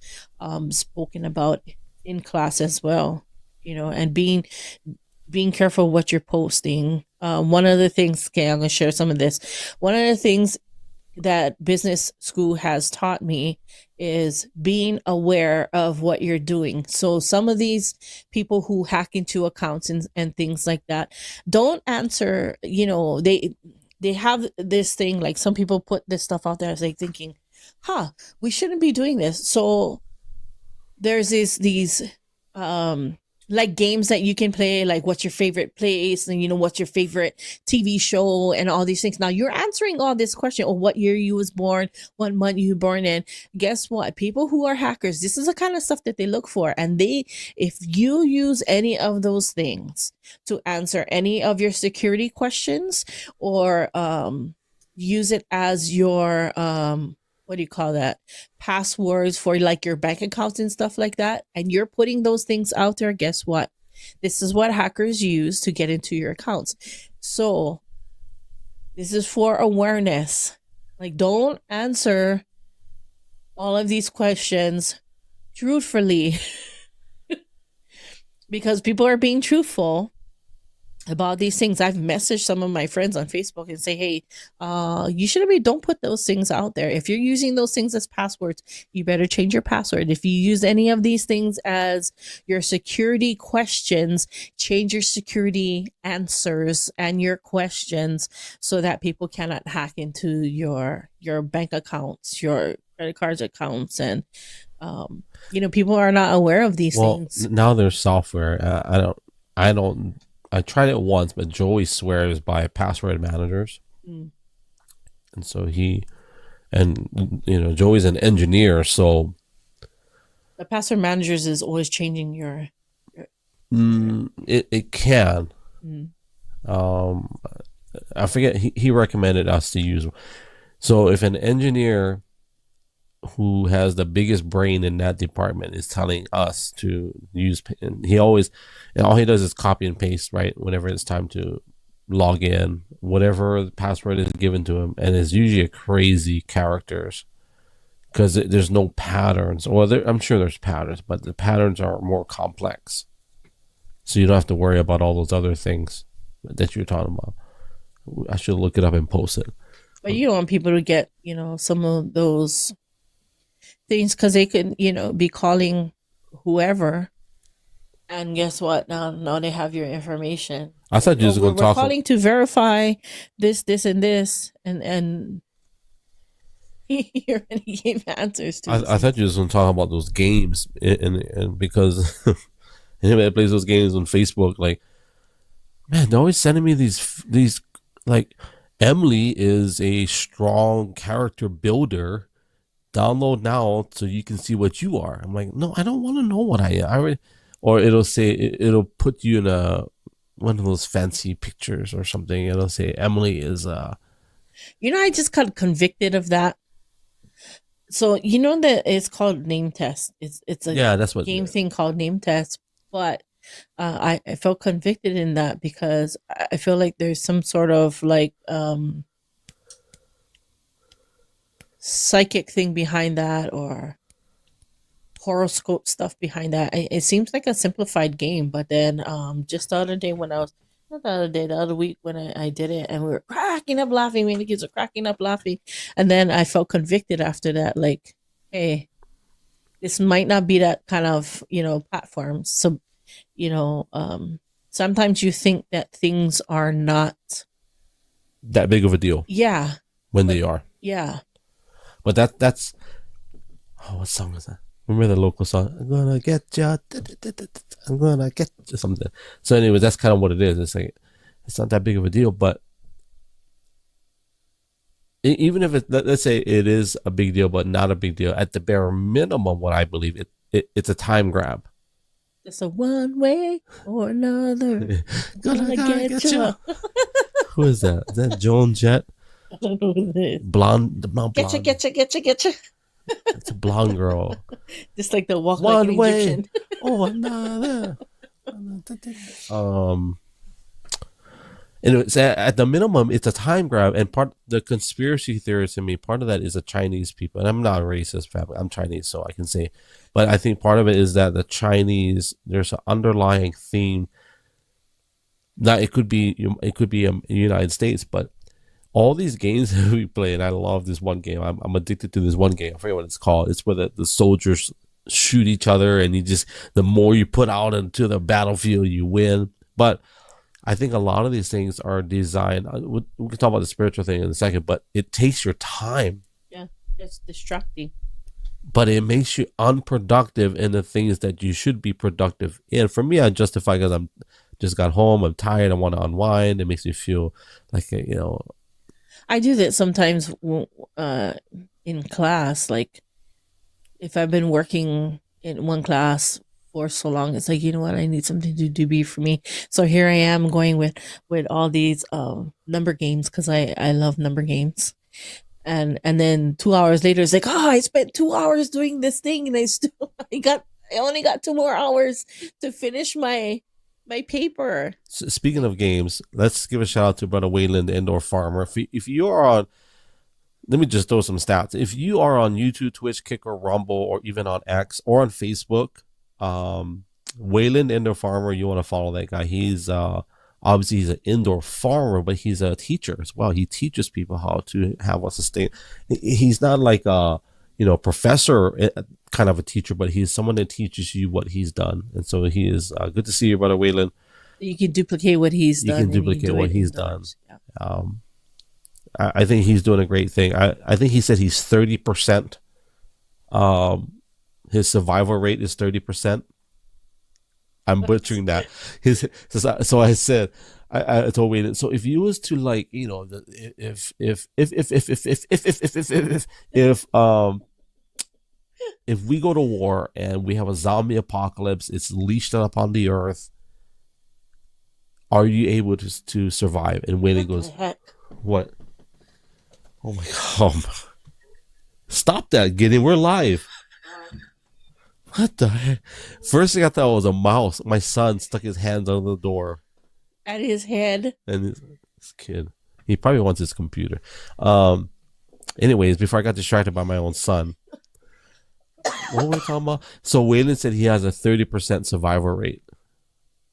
C: spoken about in class as well. And being careful what you're posting. One of the things, okay, I'm gonna share some of this. One of the things that business school has taught me is being aware of what you're doing. So some of these people who hack into accounts and things like that, don't answer. They have this thing, like, some people put this stuff out there as like thinking, we shouldn't be doing this. So there's these like games that you can play, like, what's your favorite place, and what's your favorite TV show, and all these things. Now you're answering all this question, or what year you was born, what month you were born in. Guess what? People who are hackers, this is the kind of stuff that they look for. And if you use any of those things to answer any of your security questions, or use it as your what do you call that? Passwords for like your bank accounts and stuff like that, and you're putting those things out there, guess what? This is what hackers use to get into your accounts. So this is for awareness. Like, don't answer all of these questions truthfully because people are being truthful about these things. I've messaged some of my friends on Facebook and say, hey, you shouldn't don't put those things out there. If you're using those things as passwords, you better change your password. If you use any of these things as your security questions, change your security answers and your questions so that people cannot hack into your bank accounts, your credit cards accounts. And people are not aware of these things.
A: Now there's software. I tried it once, but Joey swears by password managers. And so Joey's an engineer, so
C: The password managers is always changing your
A: It can.
C: mm.
A: I forget. He recommended us to use. So if an engineer who has the biggest brain in that department is telling us to use, and all he does is copy and paste, right? Whenever it's time to log in, whatever the password is given to him, and it's usually a crazy characters because there's no patterns. Well, I'm sure there's patterns, but the patterns are more complex. So you don't have to worry about all those other things that you're talking about. I should look it up and post it.
C: But you don't want people to get, some of those things because they could, be calling whoever. And guess what? Now they have your information.
A: I thought you was going to talk.
C: We're calling to verify this, and this, and he already gave answers to.
A: I thought you was going to talk about those games, and because anybody that plays those games on Facebook, like, man, they're always sending me these like, Emily is a strong character builder. Download now so you can see what you are. I'm like, no, I don't want to know what I am. Or it'll say it'll put you in one of those fancy pictures or something. It'll say Emily is I
C: just got convicted of that. So that it's called name test. It's a
A: that's what
C: game thing called name test. But I felt convicted in that because I feel like there's some sort of like psychic thing behind that or horoscope stuff behind that. It seems like a simplified game, but then just the other day when I was not the other day, the other week when I did it and we were cracking up laughing, the kids are cracking up laughing, and then I felt convicted after that, like, hey, this might not be that kind of platform. So sometimes you think that things are not
A: that big of a deal.
C: Yeah.
A: When they are.
C: Yeah.
A: But that's what song is that? Remember the local song? I'm gonna get you. I'm gonna get you something. So anyway, that's kind of what it is. It's like it's not that big of a deal, but even if let's say it is a big deal, but not a big deal, at the bare minimum, what I believe it's a time grab.
C: It's a one way or another. gonna get you.
A: Who is that? Is that Joan Jett?
C: I don't know who it is.
A: Blonde.
C: Get you.
A: It's a blonde girl.
C: Just like the walk
A: one
C: like an
A: way
C: Egyptian.
A: or another. And it's at the minimum, it's a time grab, and the conspiracy theorist in me, part of that is the Chinese people, and I'm not a racist family. I'm Chinese, so I can say, but I think part of it is that the Chinese, there's an underlying theme. Now it could be United States, but all these games that we play, and I love this one game. I'm addicted to this one game. I forget what it's called. It's where the soldiers shoot each other, and the more you put out into the battlefield, you win. But I think a lot of these things are designed. We can talk about the spiritual thing in a second, but it takes your time.
C: Yeah, it's distracting.
A: But it makes you unproductive in the things that you should be productive in. For me, I justify because I'm just got home. I'm tired. I want to unwind. It makes me feel like
C: I do that sometimes in class. Like if I've been working in one class for so long, it's like, you know what, I need something to do for me. So here I am going with all these number games because I love number games. And then 2 hours later, it's like, I spent 2 hours doing this thing, and I only got 2 more hours to finish my paper.
A: So speaking of games, let's give a shout out to Brother Wayland, the indoor farmer. If you are on, let me just throw some stats. If you are on YouTube, Twitch, Kicker, Rumble, or even on X or on Facebook, Wayland, indoor farmer, you want to follow that guy. He's obviously he's an indoor farmer, but he's a teacher as well. He teaches people how to have a sustain. He's not like a professor kind of a teacher, but he's someone that teaches you what he's done. And so he is good to see you, Brother Wayland.
C: You can duplicate what he's done.
A: You can duplicate what he's done. Yeah. I think he's doing a great thing. I think he said he's 30%. His survival rate is 30%. I'm butchering that. So I said, I told Wayne. So if you was to if if we go to war and we have a zombie apocalypse, it's leashed upon the earth, are you able to survive? And Waylon goes,
C: heck?
A: what? Oh my God. Stop that, Gideon. We're live. What the heck? First thing I thought was a mouse. My son stuck his hands on the door.
C: At his head.
A: And this kid, he probably wants his computer. Anyways, before I got distracted by my own son. What were we talking about? So Waylon said he has a 30% survival rate.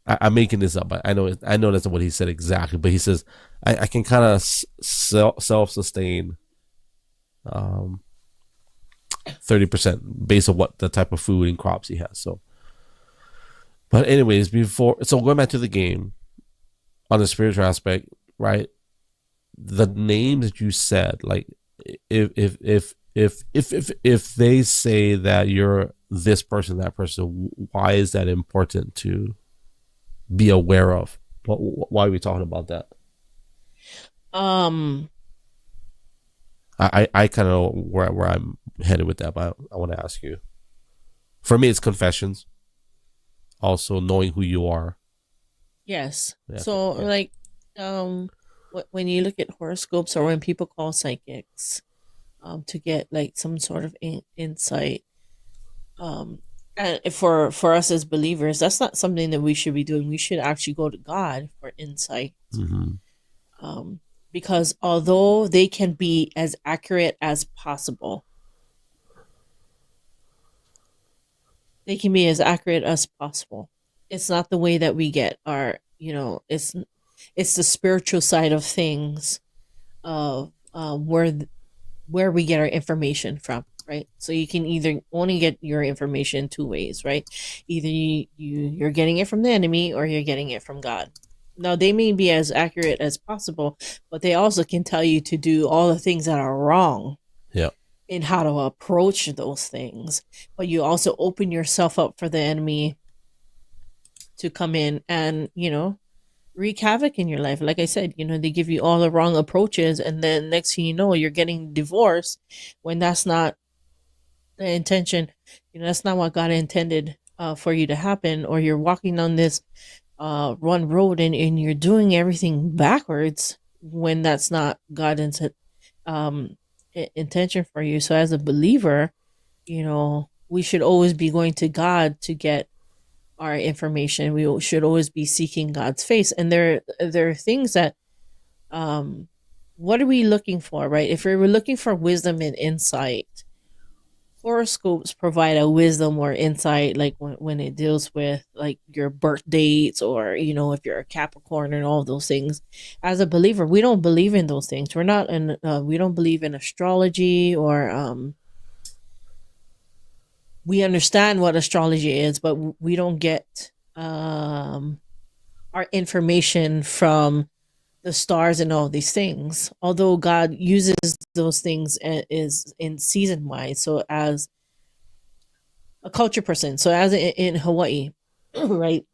A: I'm making this up, but I know that's not what he said exactly. But he says I can kind of self-sustain 30% based on what the type of food and crops he has. So, but anyways, so going back to the game on the spiritual aspect, right? The names that you said, like if they say that you're this person, that person, why is that important to be aware of? Why are we talking about that? I kind of know where I'm headed with that, but I want to ask you. For me, it's confessions. Also, knowing who you are.
C: Yes.
A: Yeah,
C: So,
A: yeah.
C: like, when you look at horoscopes or when people call psychics, to get like some sort of insight, and for us as believers, that's not something that we should be doing. We should actually go to God for insight.
A: Mm-hmm.
C: Because although they can be as accurate as possible, it's not the way that we get our, it's the spiritual side of things, of where we get our information from, right? So you can either only get your information two ways, right? Either you're getting it from the enemy or you're getting it from God. Now, they may be as accurate as possible, but they also can tell you to do all the things that are wrong.
A: Yeah.
C: In how to approach those things. But you also open yourself up for the enemy to come in and, wreak havoc in your life. Like I said, they give you all the wrong approaches, and then next thing you know, you're getting divorced when that's not the intention. That's not what God intended for you to happen, or you're walking on this one road and you're doing everything backwards when that's not God's intention for you. So as a believer, we should always be going to God to get our information. We should always be seeking God's face. And there are things that, what are we looking for, right? If we're looking for wisdom and insight, horoscopes provide a wisdom or insight, like when it deals with like your birth dates, or if you're a Capricorn and all those things. As a believer, we don't believe in those things. We don't believe in astrology, or we understand what astrology is, but we don't get our information from the stars and all these things, although God uses those things is in season wise. So as a culture person, so as in Hawaii, right?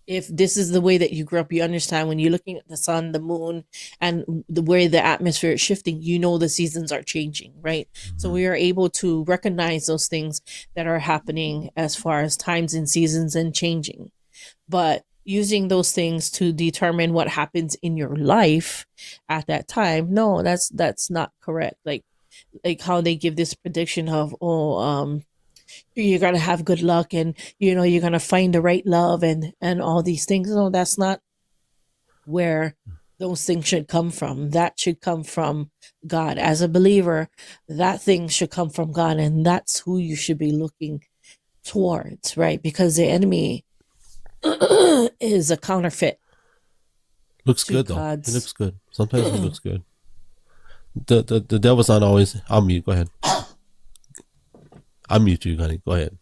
C: If this is the way that you grew up, you understand when you're looking at the sun, the moon, and the way the atmosphere is shifting, the seasons are changing, right? Mm-hmm. So we are able to recognize those things that are happening as far as times and seasons and changing. But using those things to determine what happens in your life at that time, no, that's not correct. Like how they give this prediction of, you're gonna have good luck, and you're gonna find the right love, and all these things. No, that's not where those things should come from. That should come from God. As a believer, that thing should come from God, and that's who you should be looking towards, right? Because the enemy is a counterfeit.
A: Looks good though. It looks good. Sometimes it looks good. The devil's not always. I'll mute. Go ahead. I'll mute you, honey. Go ahead.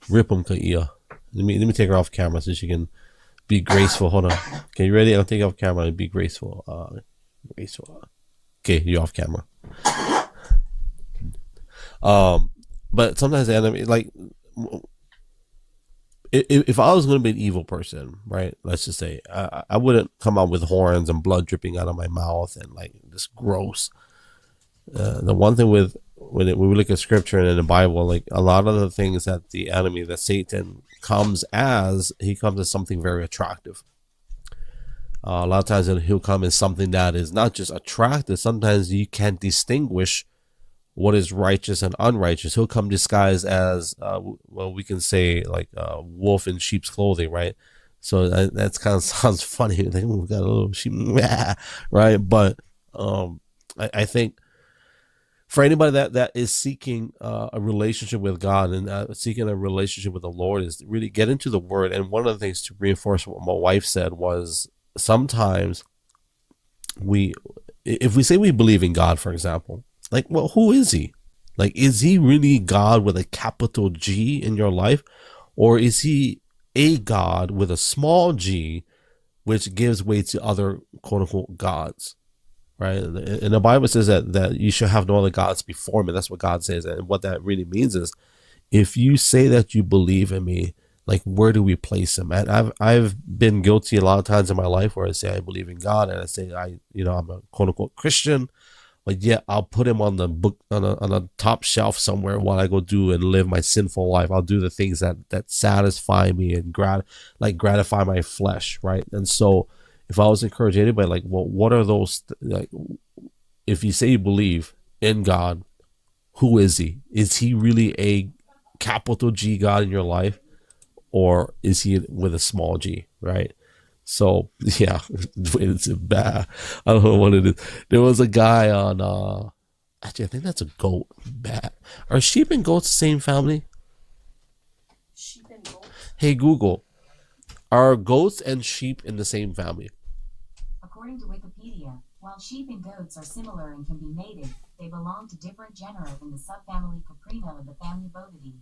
A: Rip them, Kaia. Let me take her off camera so she can be graceful. Hold on. Okay, you ready? I'll take her off camera and be graceful. Graceful. Okay, you're off camera. But sometimes the enemy, like, if I was going to be an evil person, right? Let's just say I wouldn't come out with horns and blood dripping out of my mouth and like this gross. The one thing with when we look at scripture and in the Bible, like a lot of the things that the enemy, that Satan comes as, he comes as something very attractive. A lot of times he'll come as something that is not just attractive. Sometimes you can't distinguish what is righteous and unrighteous. He'll come disguised as, well, we can say like wolf in sheep's clothing, right? So that's kind of sounds funny. Like, oh, we got a little sheep, right? But I think for anybody that is seeking a relationship with God and seeking a relationship with the Lord, is really get into the Word. And one of the things, to reinforce what my wife said, was sometimes if we say we believe in God, for example, like, well, who is he? Like, is he really God with a capital G in your life? Or is he a God with a small g, which gives way to other quote unquote gods? Right? And the Bible says that you should have no other gods before me. That's what God says. And what that really means is, if you say that you believe in me, like, where do we place him? And I've been guilty a lot of times in my life where I say I believe in God, and I say I'm a quote unquote Christian, but yet I'll put him on the book on a top shelf somewhere while I go do and live my sinful life. I'll do the things that satisfy me and gratify my flesh, right? And so, if I was to encourage anybody, like, well, what are those, like, if you say you believe in God, who is he? Is he really a capital G God in your life? Or is he with a small g, right? So, yeah, it's bad. I don't know what it is. There was a guy on, actually, I think that's a goat. Bad. Are sheep and goats the same family?
C: Sheep and goats?
A: Hey, Google, are goats and sheep in the same family?
D: According to Wikipedia, while sheep and goats are similar and can be mated, they belong to different genera in the subfamily Caprina of the family Bovidae.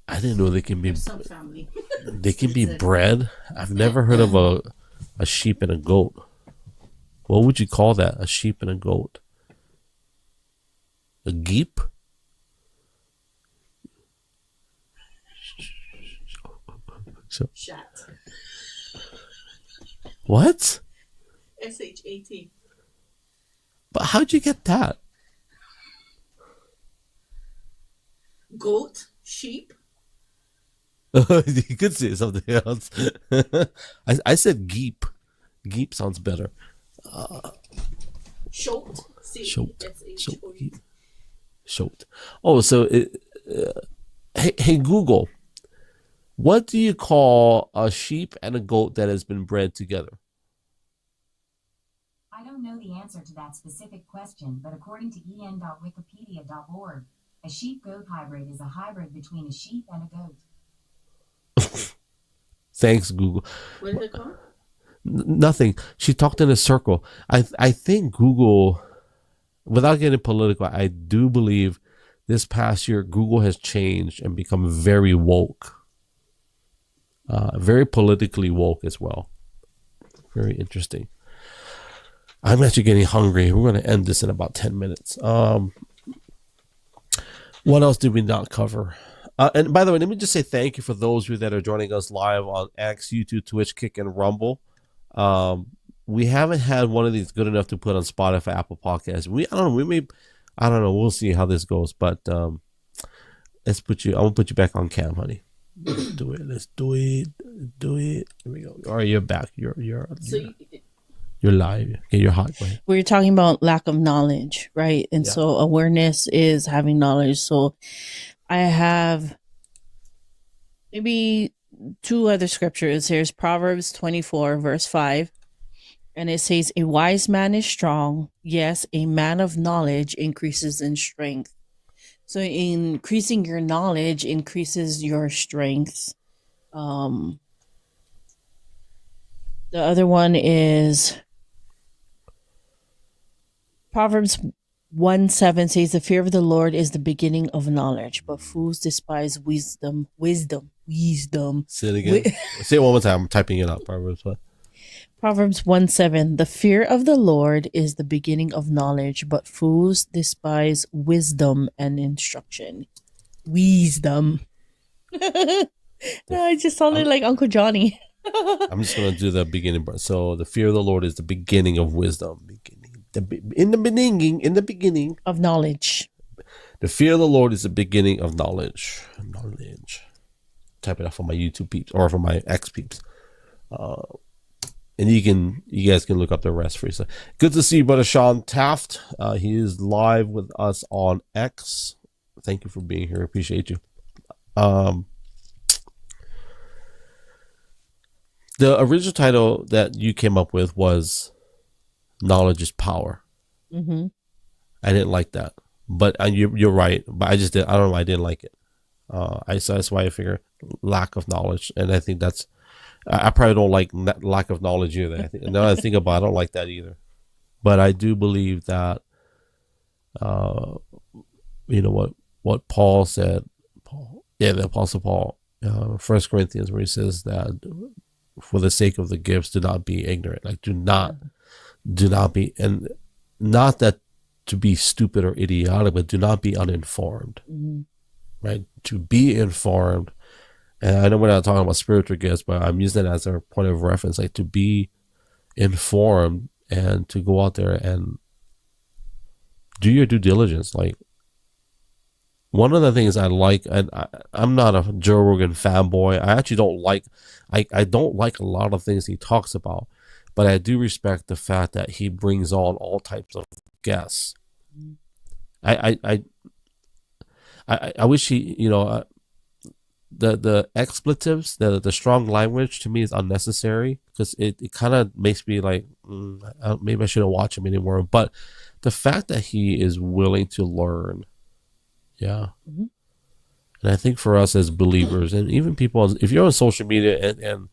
A: I didn't know they can be they can be bred. I've never heard of a sheep and a goat. What would you call that? A sheep and a goat? A geep?
C: Shat.
A: What?
C: SHAT.
A: But how'd you get that?
C: Goat, sheep.
A: You could say something else. I said geep. Geep sounds better.
C: Shoat.
A: Shoat. Shoat. Oh, so hey Google, what do you call a sheep and a goat that has been bred together?
D: I don't know the answer to that specific question, but according to en.wikipedia.org, a sheep-goat hybrid is a hybrid between a sheep and a goat.
A: Thanks, Google.
C: What is it called?
A: Nothing. She talked in a circle. I think Google, without getting political, I do believe this past year Google has changed and become very woke. Very politically woke as well. Very interesting. I'm actually getting hungry. We're going to end this in about 10 minutes. What else did we not cover? And by the way, let me just say thank you for those of you that are joining us live on X, YouTube, Twitch, Kick, and Rumble. We haven't had one of these good enough to put on Spotify, Apple Podcasts. I don't know. We'll see how this goes. But let's put you. I'm gonna put you back on cam, honey. Let's do it. Let's do it. Do it. Here we go. All right, you're back. You're live. Okay, you're hot. Go ahead.
C: We're talking about lack of knowledge, right? And so awareness is having knowledge. So I have maybe two other scriptures. Here's Proverbs 24, verse 5. And it says, a wise man is strong. Yes, a man of knowledge increases in strength. So increasing your knowledge increases your strength. The other one is Proverbs 1:7 says, the fear of the Lord is the beginning of knowledge, but fools despise wisdom.
A: Say it again. Say it one more time. I'm typing it up. Proverbs what?
C: Proverbs 1:7, the fear of the Lord is the beginning of knowledge, but fools despise wisdom and instruction. Wisdom. I just sounded like Uncle Johnny.
A: I'm just going to do the beginning part. So the fear of the Lord is the beginning of wisdom. Beginning. In the beginning
C: of knowledge.
A: The fear of the Lord is the beginning of knowledge. Type it out for my YouTube peeps or for my X peeps. And you guys can look up the rest for yourself. Good to see you, Brother Sean Taft. He is live with us on X. Thank you for being here. Appreciate you. The original title that you came up with was "Knowledge is Power."
C: Mm-hmm.
A: I didn't like that, but you're right. But I don't know why I didn't like it. That's why I figure lack of knowledge, and I think I probably don't like lack of knowledge either. Now that I think about it, I don't like that either. But I do believe that, what Paul said, the Apostle Paul, 1 Corinthians, where he says that for the sake of the gifts, do not be ignorant. Like, do not be, and not that to be stupid or idiotic, but do not be uninformed, right? To be informed. And I know we're not talking about spiritual gifts, but I'm using it as a point of reference, like to be informed and to go out there and do your due diligence. Like, one of the things I like, and I'm not a Joe Rogan fanboy. I actually don't like, I don't like a lot of things he talks about, but I do respect the fact that he brings on all types of guests. I wish he, the expletives, the strong language to me is unnecessary, because it kind of makes me like, maybe I shouldn't watch him anymore. But the fact that he is willing to learn, and I think for us as believers, and even people, if you're on social media, and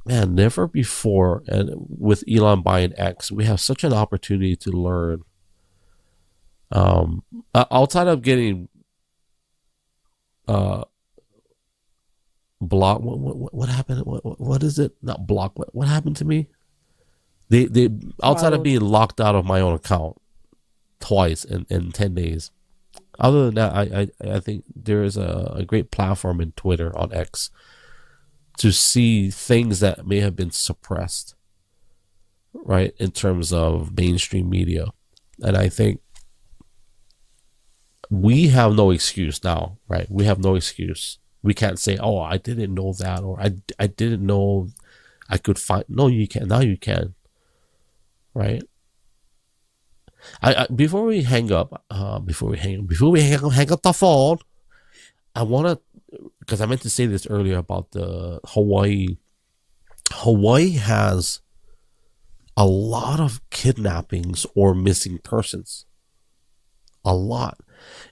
A: man, never before, and with Elon buying X, we have such an opportunity to learn. Outside of getting block, what happened? What is it? Not block. What happened to me? They outside of being locked out of my own account twice in 10 days. Other than that, I think there is a great platform in Twitter, on X, to see things that may have been suppressed, right, in terms of mainstream media. And I think we have no excuse now, right? We have no excuse. We can't say, oh, I didn't know that, or I didn't know I could find. No, you can. Now you can, right? Before we hang up the phone, I want to, because I meant to say this earlier about the Hawaii. Hawaii has a lot of kidnappings or missing persons. A lot.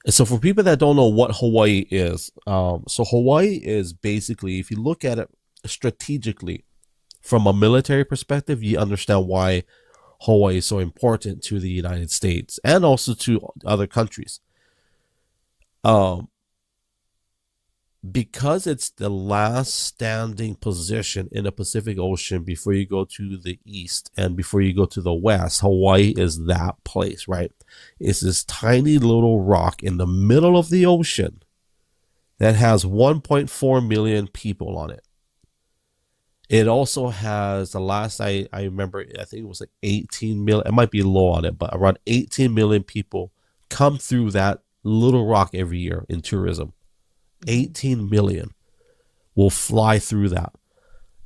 A: And so for people that don't know what Hawaii is, so Hawaii is basically, if you look at it strategically from a military perspective, you understand why Hawaii is so important to the United States and also to other countries. Because it's the last standing position in the Pacific Ocean before you go to the east and before you go to the west, Hawaii is that place, right? It's this tiny little rock in the middle of the ocean that has 1.4 million people on it. It also has, the last I remember, I think it was like 18 million, it might be low on it, but around 18 million people come through that little rock every year in tourism. 18 million will fly through that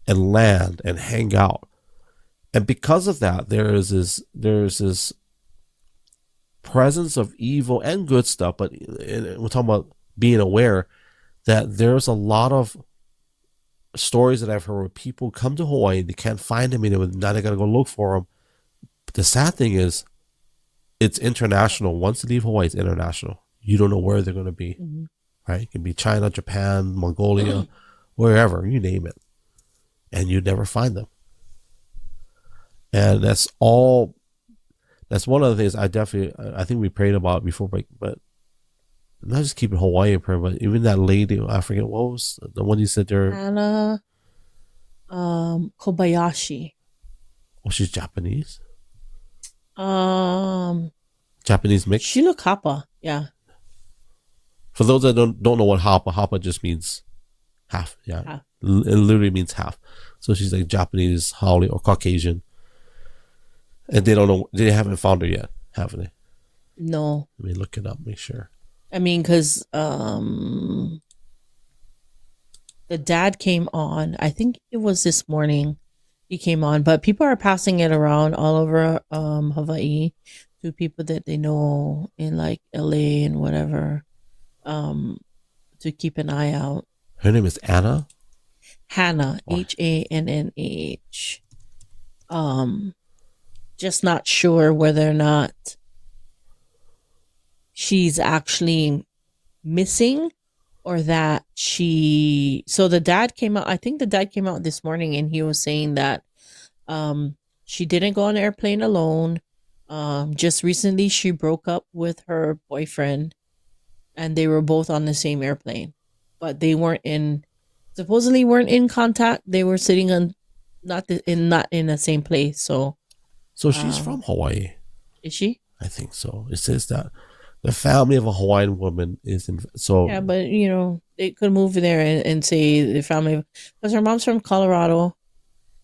A: and land and hang out. And because of that, there is this presence of evil and good stuff, but we're talking about being aware that there's a lot of stories that I've heard where people come to Hawaii, they can't find them, now they gotta go look for them. But the sad thing is, it's international. Once they leave Hawaii, it's international. You don't know where they're going to be, right? It can be China, Japan, Mongolia, wherever, you name it, and you'd never find them. And that's one of the things I think we prayed about before, but not just keeping Hawaii in prayer, but even that lady, I forget, what was the one you said there?
C: Anna Kobayashi.
A: Oh, she's Japanese? Japanese mix?
C: She look Hapa, yeah.
A: For those that don't know what Hapa just means half, yeah. Half. It literally means half. So she's like Japanese, Haole, or Caucasian. And they don't know. They haven't found her yet, haven't they?
C: No.
A: Let me look it up. Make sure.
C: I mean, because the dad came on. I think it was this morning he came on, but people are passing it around all over Hawaii to people that they know in like LA and whatever, to keep an eye out.
A: Her name is Anna.
C: Hannah,
A: Oh.
C: Hannah. Just not sure whether or not she's actually missing or that so the dad came out. I think the dad came out this morning and he was saying that she didn't go on the airplane alone. Just recently she broke up with her boyfriend and they were both on the same airplane, but they supposedly weren't in contact. They were sitting on not in the same place. So
A: She's from Hawaii.
C: is she?
A: I think so. It says that the family of a Hawaiian woman is in. So
C: Yeah, but they could move there and say the family, because her mom's from Colorado.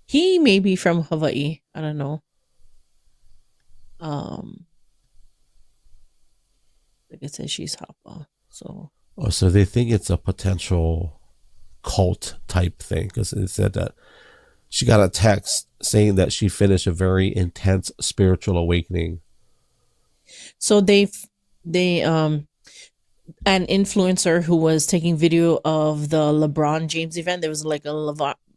C: He may be from Hawaii. I don't know. Like I said, she's Hapa. So
A: so they think it's a potential cult type thing because it said that she got a text saying that she finished a very intense spiritual awakening.
C: So they an influencer who was taking video of the LeBron James event. There was like a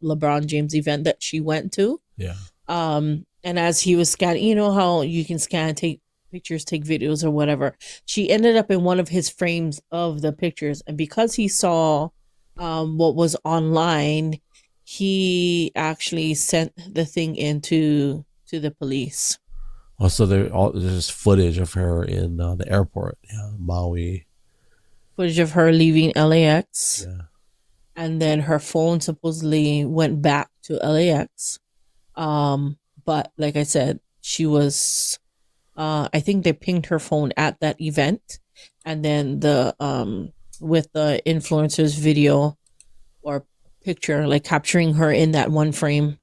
C: LeBron James event that she went to.
A: Yeah.
C: And as he was scanning, you know how you can scan, take pictures, take videos or whatever. She ended up in one of his frames of the pictures. And because he saw what was online, he actually sent the thing into the police.
A: Also, there's footage of her in the airport, Maui.
C: Footage of her leaving LAX.
A: Yeah.
C: And then her phone supposedly went back to LAX. But like I said, she was, I think they pinged her phone at that event. And then with the influencer's video or picture, like capturing her in that one frame,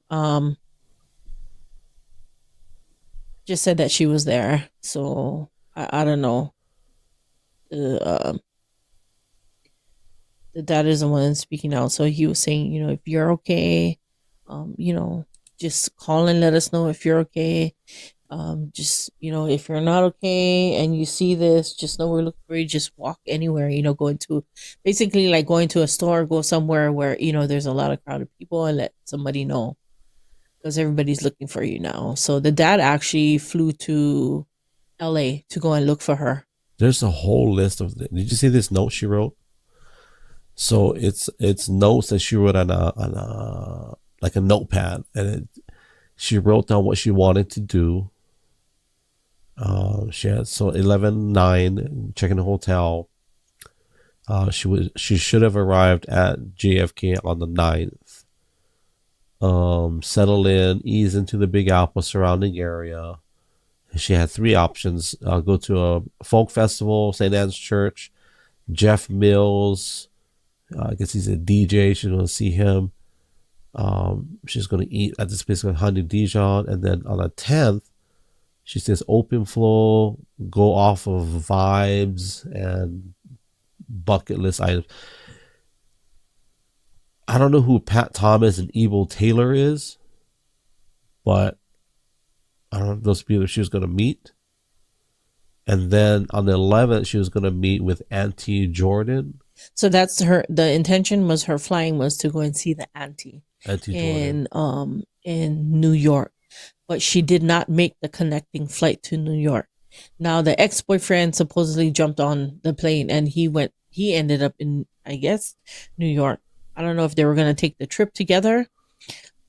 C: just said that she was there. So I don't know. The dad is the one speaking out. So he was saying, if you're okay, just call and let us know if you're okay. Just, if you're not okay and you see this, just know we're looking for you. Just walk anywhere, going to a store, go somewhere where, there's a lot of crowded people and let somebody know because everybody's looking for you now. So the dad actually flew to LA to go and look for her.
A: There's a whole list of. Did you see this note she wrote? So it's notes that she wrote on a like a notepad, and she wrote down what she wanted to do. She had 11/9 checking the hotel. She should have arrived at JFK on the 9th. Settle in, ease into the Big Apple surrounding area. She had 3 options: go to a folk festival, St. Anne's Church, Jeff Mills. I guess he's a DJ. She's going to see him. She's going to eat at this place called Honey Dijon. And then on the 10th, she says open flow, go off of vibes and bucket list items. I don't know who Pat Thomas and Evil Taylor is, but I don't know if those people she was going to meet. And then on the 11th, she was going to meet with Auntie Jordan.
C: So that's the intention was her flying was to go and see the auntie in New York, but she did not make the connecting flight to New York. Now the ex-boyfriend supposedly jumped on the plane and he ended up in, I guess, New York. I don't know if they were going to take the trip together,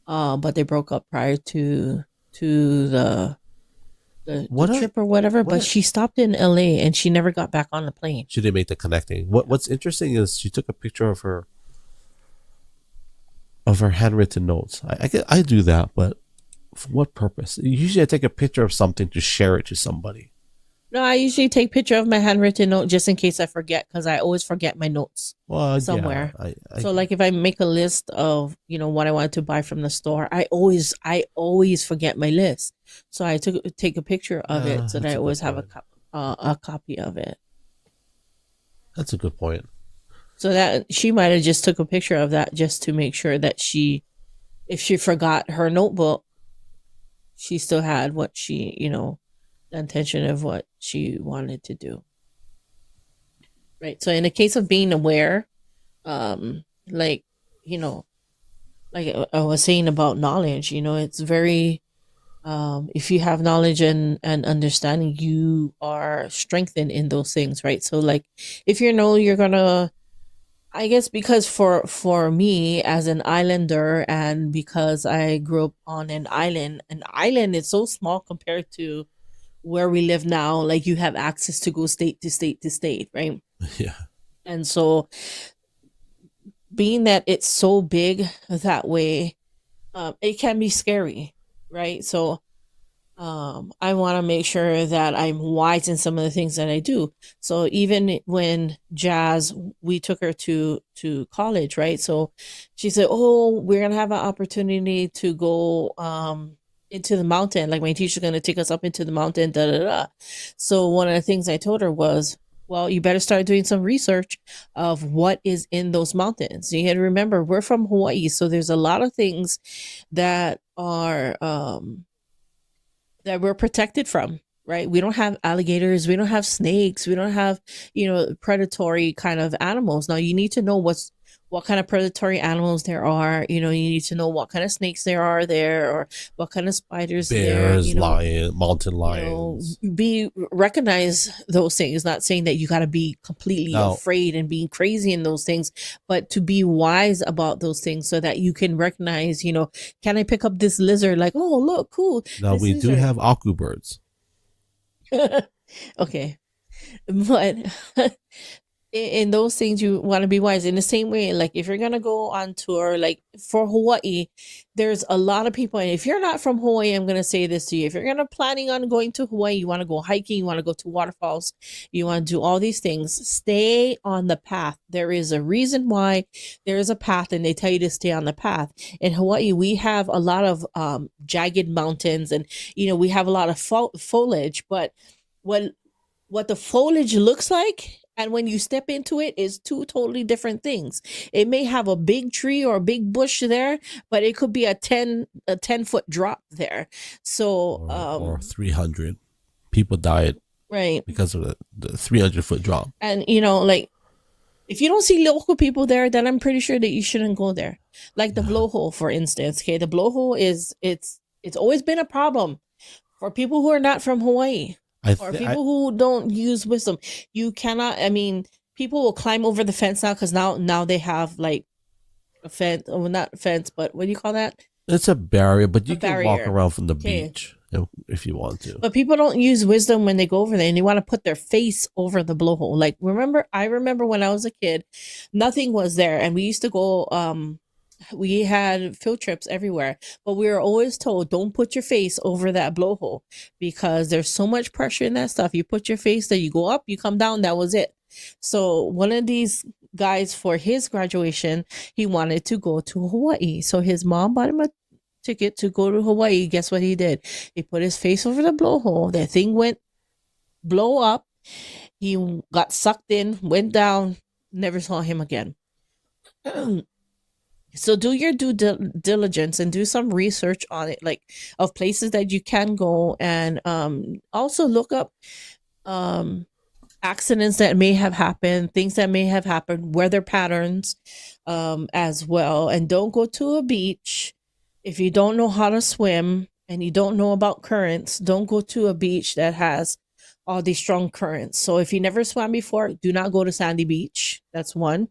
C: but they broke up prior to the trip or whatever, but she stopped in LA and she never got back on the plane.
A: She didn't make the connecting. What's interesting is she took a picture of her handwritten notes. I do that, but for what purpose? Usually I take a picture of something to share it to somebody.
C: No, I usually take picture of my handwritten note just in case I forget, because I always forget my notes
A: Well,
C: somewhere.
A: yeah,
C: So like if I make a list of, what I wanted to buy from the store, I always forget my list. So I take a picture of it so that
A: that's
C: I
A: a good
C: always have
A: point.
C: a copy of it.
A: That's a good point.
C: So that she might have just took a picture of that just to make sure that if she forgot her notebook, she still had what the intention of what she wanted to do. Right. So in the case of being aware, like, like I was saying about knowledge, it's very, if you have knowledge and understanding, you are strengthened in those things, right? So like if you're gonna, I guess, because for me as an islander, and because I grew up on an island is so small compared to where we live now. Like you have access to go state to state to state, right?
A: Yeah.
C: And so being that it's so big that way, it can be scary, right? So I want to make sure that I'm wise in some of the things that I do. So even when Jazz, we took her to college, right? So she said, "Oh, we're gonna have an opportunity to go into the mountain. Like my teacher's gonna take us up into the mountain." Da da da. So one of the things I told her was, "Well, you better start doing some research of what is in those mountains." You had to remember we're from Hawaii, so there's a lot of things that are that we're protected from, right? We don't have alligators, we don't have snakes, we don't have, predatory kind of animals. Now you need to know what kind of predatory animals there are. You need to know what kind of snakes there are there, or what kind of spiders there.
A: Bears, mountain lions.
C: Be recognize those things. Not saying that you got to be completely
A: Now,
C: afraid and being crazy in those things, but to be wise about those things so that you can recognize. Can I pick up this lizard? Like, oh look, cool.
A: now
C: This
A: we do
C: lizard.
A: have aku birds.
C: Okay, but in those things you want to be wise. In the same way, like if you're gonna go on tour, like for Hawaii, there's a lot of people, and if you're not from Hawaii, I'm gonna say this to you: if you're gonna planning on going to Hawaii, you want to go hiking, you want to go to waterfalls, you want to do all these things, stay on the path. There is a reason why there is a path, and they tell you to stay on the path. In Hawaii, we have a lot of jagged mountains, and we have a lot of foliage, but what the foliage looks like and when you step into it is two totally different things. It may have a big tree or a big bush there, but it could be a 10-foot drop there. So
A: or 300 people died
C: right
A: because of the 300-foot drop.
C: And like if you don't see local people there, then I'm pretty sure that you shouldn't go there. Like the blowhole, for instance. Okay, the blowhole it's always been a problem for people who are not from Hawaii. Or people who don't use wisdom. You cannot, people will climb over the fence now because now they have like a fence, or not a fence, but what do you call that?
A: It's a barrier, but you can walk around from the beach if you want to.
C: But people don't use wisdom when they go over there, and they want to put their face over the blowhole. Like I remember when I was a kid, nothing was there, and we used to go. We had field trips everywhere, but we were always told, don't put your face over that blowhole because there's so much pressure in that stuff. You put your face there, you go up, you come down, that was it. So one of these guys, for his graduation, he wanted to go to Hawaii. So his mom bought him a ticket to go to Hawaii. Guess what he did? He put his face over the blowhole. That thing went blow up. He got sucked in, went down, never saw him again. So do your due diligence and do some research on it, like of places that you can go, and also look up accidents that may have happened, things that may have happened, weather patterns as well. And don't go to a beach if you don't know how to swim and you don't know about currents. Don't go to a beach that has all these strong currents. So if you never swam before, do not go to Sandy Beach. That's one.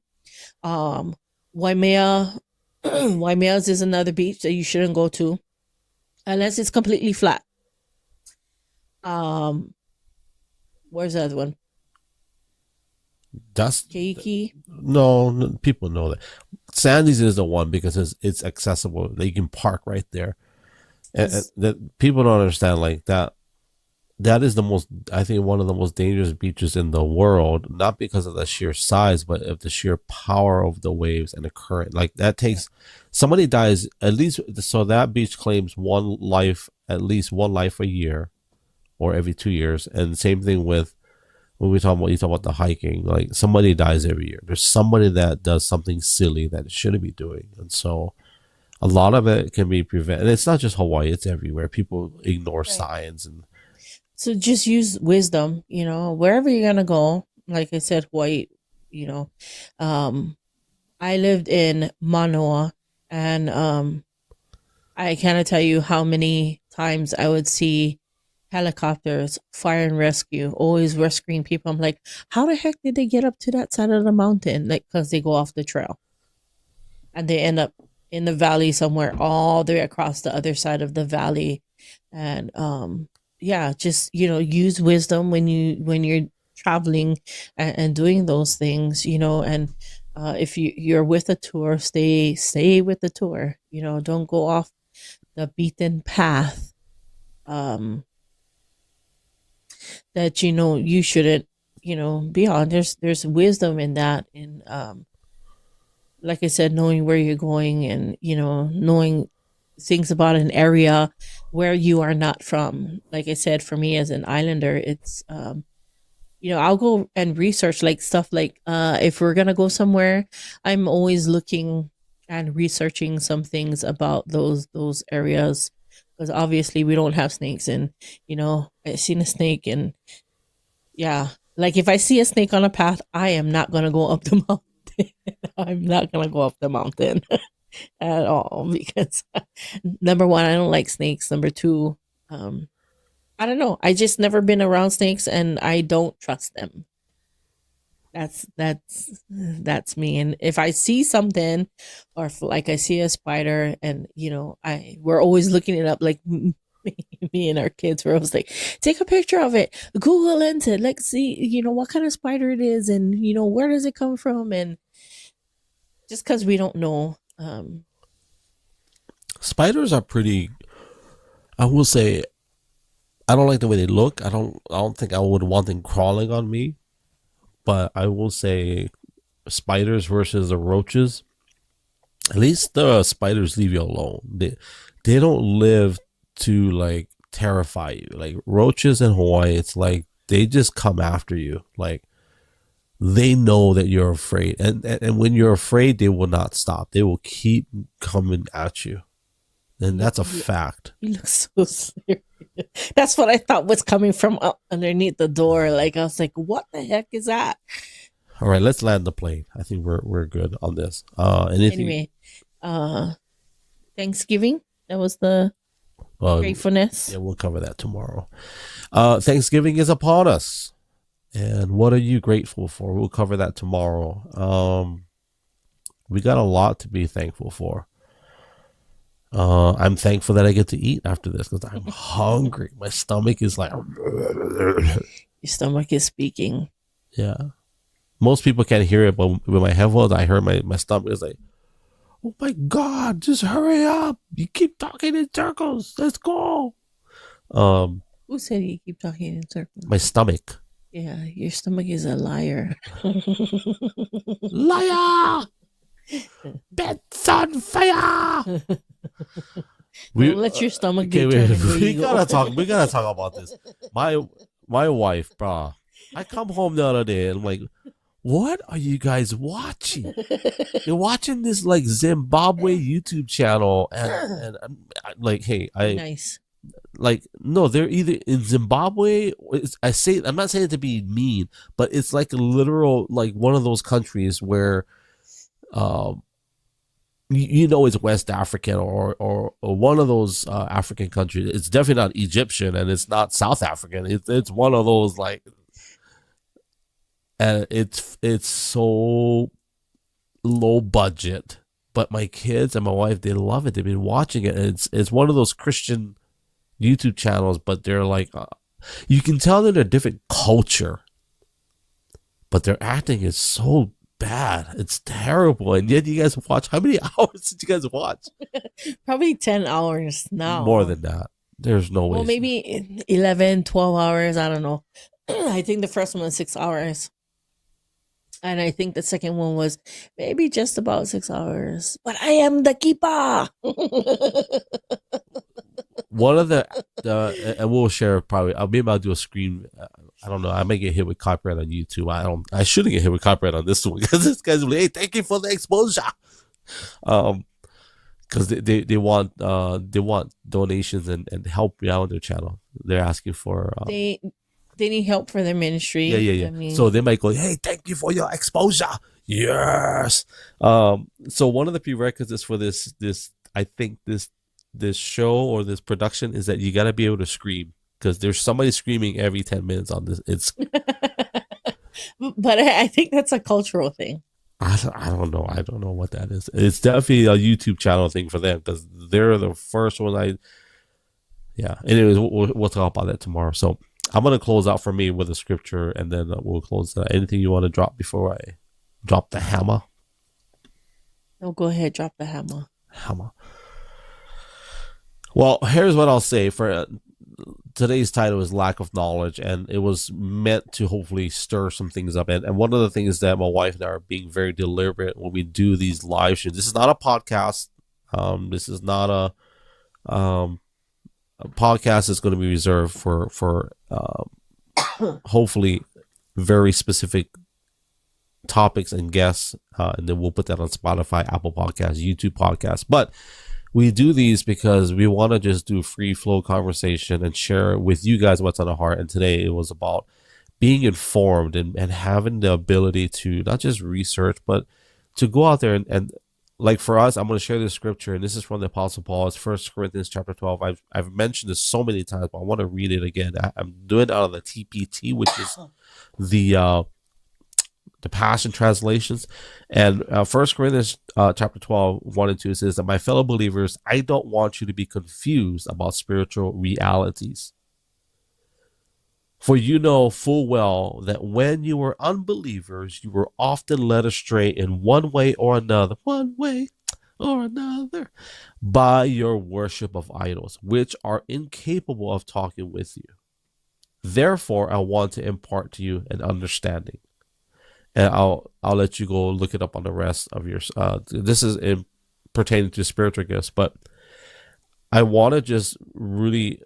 C: Waimea Waimea's is another beach that you shouldn't go to unless it's completely flat. Where's the other one?
A: That's
C: Keiki.
A: No, people know that. Sandy's is the one because it's accessible. That you can park right there, and that people don't understand like that. that is the most, I think, one of the most dangerous beaches in the world, not because of the sheer size, but of the sheer power of the waves and the current. Like that takes, somebody dies at least, so that beach claims one life, at least one life a year or every 2 years. And same thing with when we talk about, you talk about the hiking, like somebody dies every year. There's somebody that does something silly that it shouldn't be doing. And so a lot of it can be prevented. And it's not just Hawaii, it's everywhere. People ignore signs and
C: So just use wisdom, wherever you're gonna go. Like I said, Hawaii, you know, um, I lived in Manoa, and I cannot tell you how many times I would see helicopters, fire and rescue, always rescuing people. I'm like, how the heck did they get up to that side of the mountain? Like, because they go off the trail and they end up in the valley somewhere, all the way across the other side of the valley. And yeah, just use wisdom when you're traveling and doing those things, and if you're with a tour, stay with the tour. Don't go off the beaten path, that you shouldn't be on. There's wisdom in that, and like I said, knowing where you're going, and knowing things about an area where you are not from. Like I said, for me as an islander, it's I'll go and research like stuff like if we're gonna go somewhere, I'm always looking and researching some things about those areas, because obviously we don't have snakes, and I seen a snake, and yeah, like if I see a snake on a path, I am not gonna go up the mountain. I'm not gonna go up the mountain at all, because number one, I don't like snakes. Number two, I don't know. I just never been around snakes, and I don't trust them. That's me. And if I see something, or if, like I see a spider, and we're always looking it up. Like me and our kids were always like, take a picture of it, Google it, let's see, what kind of spider it is, and where does it come from, and just because we don't know.
A: spiders are pretty, I will say, I don't like the way they look. I don't think I would want them crawling on me. But I will say spiders versus the roaches. At least the spiders leave you alone. They don't live to like terrify you. Like roaches in Hawaii, it's like they just come after you. Like they know that you're afraid. And when you're afraid, they will not stop. They will keep coming at you. And that's a fact.
C: You look so serious. That's what I thought was coming from up underneath the door. Like I was like, "What the heck is that?"
A: All right, let's land the plane. I think we're good on this. Anything?
C: Anyway, Thanksgiving. That was the gratefulness.
A: Yeah, we'll cover that tomorrow. Thanksgiving is upon us, and what are you grateful for? We'll cover that tomorrow. We got a lot to be thankful for. I'm thankful that I get to eat after this because I'm hungry. My stomach is like,
C: Your stomach is speaking.
A: yeah. Most people can't hear it, but with my headphones, I heard my stomach is like, oh my God, just hurry up. You keep talking in circles. Let's go.
C: Who said you keep talking in circles?
A: My stomach.
C: Yeah, your stomach is a liar.
A: Liar! Bed's on fire!
C: Don't let your stomach get
A: we gotta talk. We gotta talk about this. My wife, brah. I come home the other day and I'm like, what are you guys watching? You're watching this like Zimbabwe YouTube channel, and I'm like, hey,
C: nice.
A: Like, no, they're either in Zimbabwe. I'm not saying it to be mean, but it's like a literal like one of those countries where, it's West African or one of those African countries. It's definitely not Egyptian, and it's not South African. It's one of those like, and it's so low budget. But my kids and my wife, they love it. They've been watching it, and it's one of those Christian YouTube channels, but they're like, you can tell they're a different culture, but their acting is so bad. It's terrible. And yet you guys watch, how many hours did you guys watch?
C: Probably 10 hours now.
A: More than that. There's no way.
C: Well, maybe 11, 12 hours. I don't know. I think the first one was 6 hours. And I think the second one was maybe just about 6 hours. But I am the keeper.
A: One of the and we'll share probably. Maybe I'll do a screen. I don't know. I may get hit with copyright on YouTube. I shouldn't get hit with copyright on this one because this guy's like, hey, thank you for the exposure. Because they want donations and help you out on their channel. They're asking for
C: they need help for their ministry.
A: Yeah.
C: I mean,
A: so they might go, hey, thank you for your exposure. Yes. So one of the prerequisites for this I think this show or this production is that you got to be able to scream, because there's somebody screaming every 10 minutes on this. It's
C: but I think that's a cultural thing.
A: I don't know. I don't know what that is. It's definitely a YouTube channel thing for them, because they're the first one. Anyways, we'll talk about that tomorrow. So I'm going to close out for me with a scripture, and then we'll close. Anything you want to drop before I drop the hammer?
C: No, go ahead. Drop the hammer.
A: Well, here's what I'll say. For today's title is Lack of Knowledge, and it was meant to hopefully stir some things up. And one of the things that my wife and I are being very deliberate when we do these live shows. This is not a podcast. This is not a podcast that's going to be reserved for hopefully very specific topics and guests, and then we'll put that on Spotify, Apple Podcasts, YouTube Podcasts. But we do these because we want to just do free flow conversation and share with you guys what's on our heart. And today it was about being informed and having the ability to not just research, but to go out there and like for us, I'm going to share this scripture, and this is from the Apostle Paul. It's 1 Corinthians chapter 12. I've mentioned this so many times, but I want to read it again. I'm doing it out of the TPT, which is the Passion translations. And 1 Corinthians chapter 12, 1 and 2 says that, my fellow believers, I don't want you to be confused about spiritual realities. For you know full well that when you were unbelievers, you were often led astray in one way or another, by your worship of idols, which are incapable of talking with you. Therefore, I want to impart to you an understanding. And I'll let you go look it up on the rest of your. This is pertaining to spiritual gifts, but I want to just really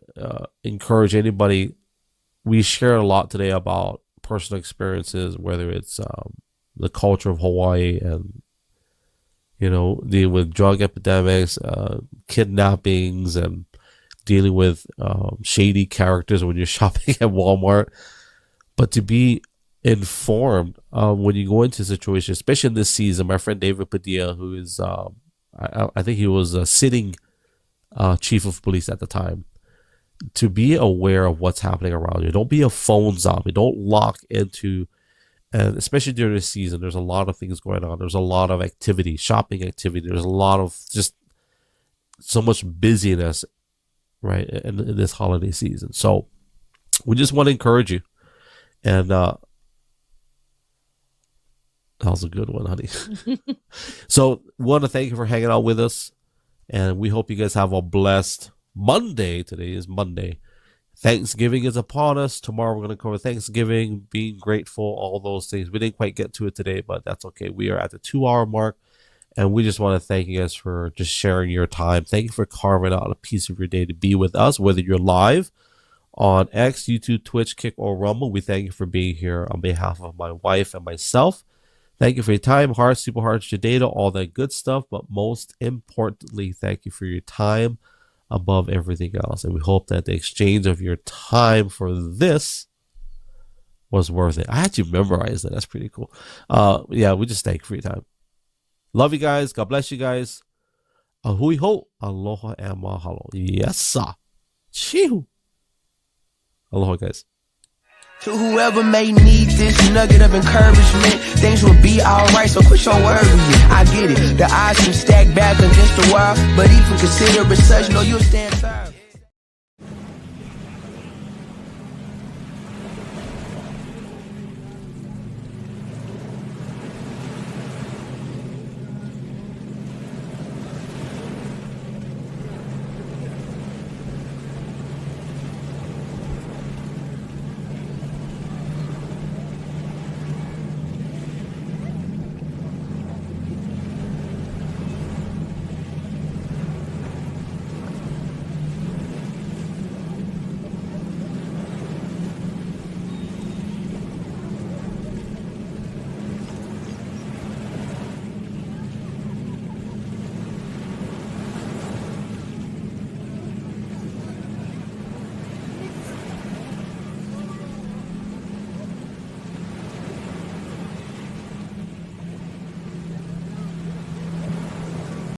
A: encourage anybody. We share a lot today about personal experiences, whether it's the culture of Hawaii and dealing with drug epidemics, kidnappings, and dealing with shady characters when you're shopping at Walmart. But to be informed when you go into a situation, especially in this season. My friend David Padilla, who is I think he was a sitting chief of police at the time, to be aware of what's happening around you. Don't be a phone zombie. Don't lock into, and especially during this season, there's a lot of things going on. There's a lot of activity, shopping activity. There's a lot of just so much busyness, right, in this holiday season. So we just want to encourage you. And that was a good one, honey. So we want to thank you for hanging out with us. And we hope you guys have a blessed Monday. Today is Monday. Thanksgiving is upon us. Tomorrow we're going to cover Thanksgiving, being grateful, all those things. We didn't quite get to it today, but that's okay. We are at the 2-hour mark. And we just want to thank you guys for just sharing your time. Thank you for carving out a piece of your day to be with us, whether you're live on X, YouTube, Twitch, Kick, or Rumble. We thank you for being here on behalf of my wife and myself. Thank you for your time, hearts, super hearts, your data, all that good stuff. But most importantly, thank you for your time above everything else. And we hope that the exchange of your time for this was worth it. I had you memorize that. That's pretty cool. Yeah, we just thank you for your time. Love you guys. God bless you guys. Ahui ho. Aloha and mahalo. Yes, sir. Chew. Aloha, guys.
B: To whoever may need this nugget of encouragement, things will be alright, so quit your worrying. I get it, the odds can stack back against the wall, but even consider it such, know you'll stand firm.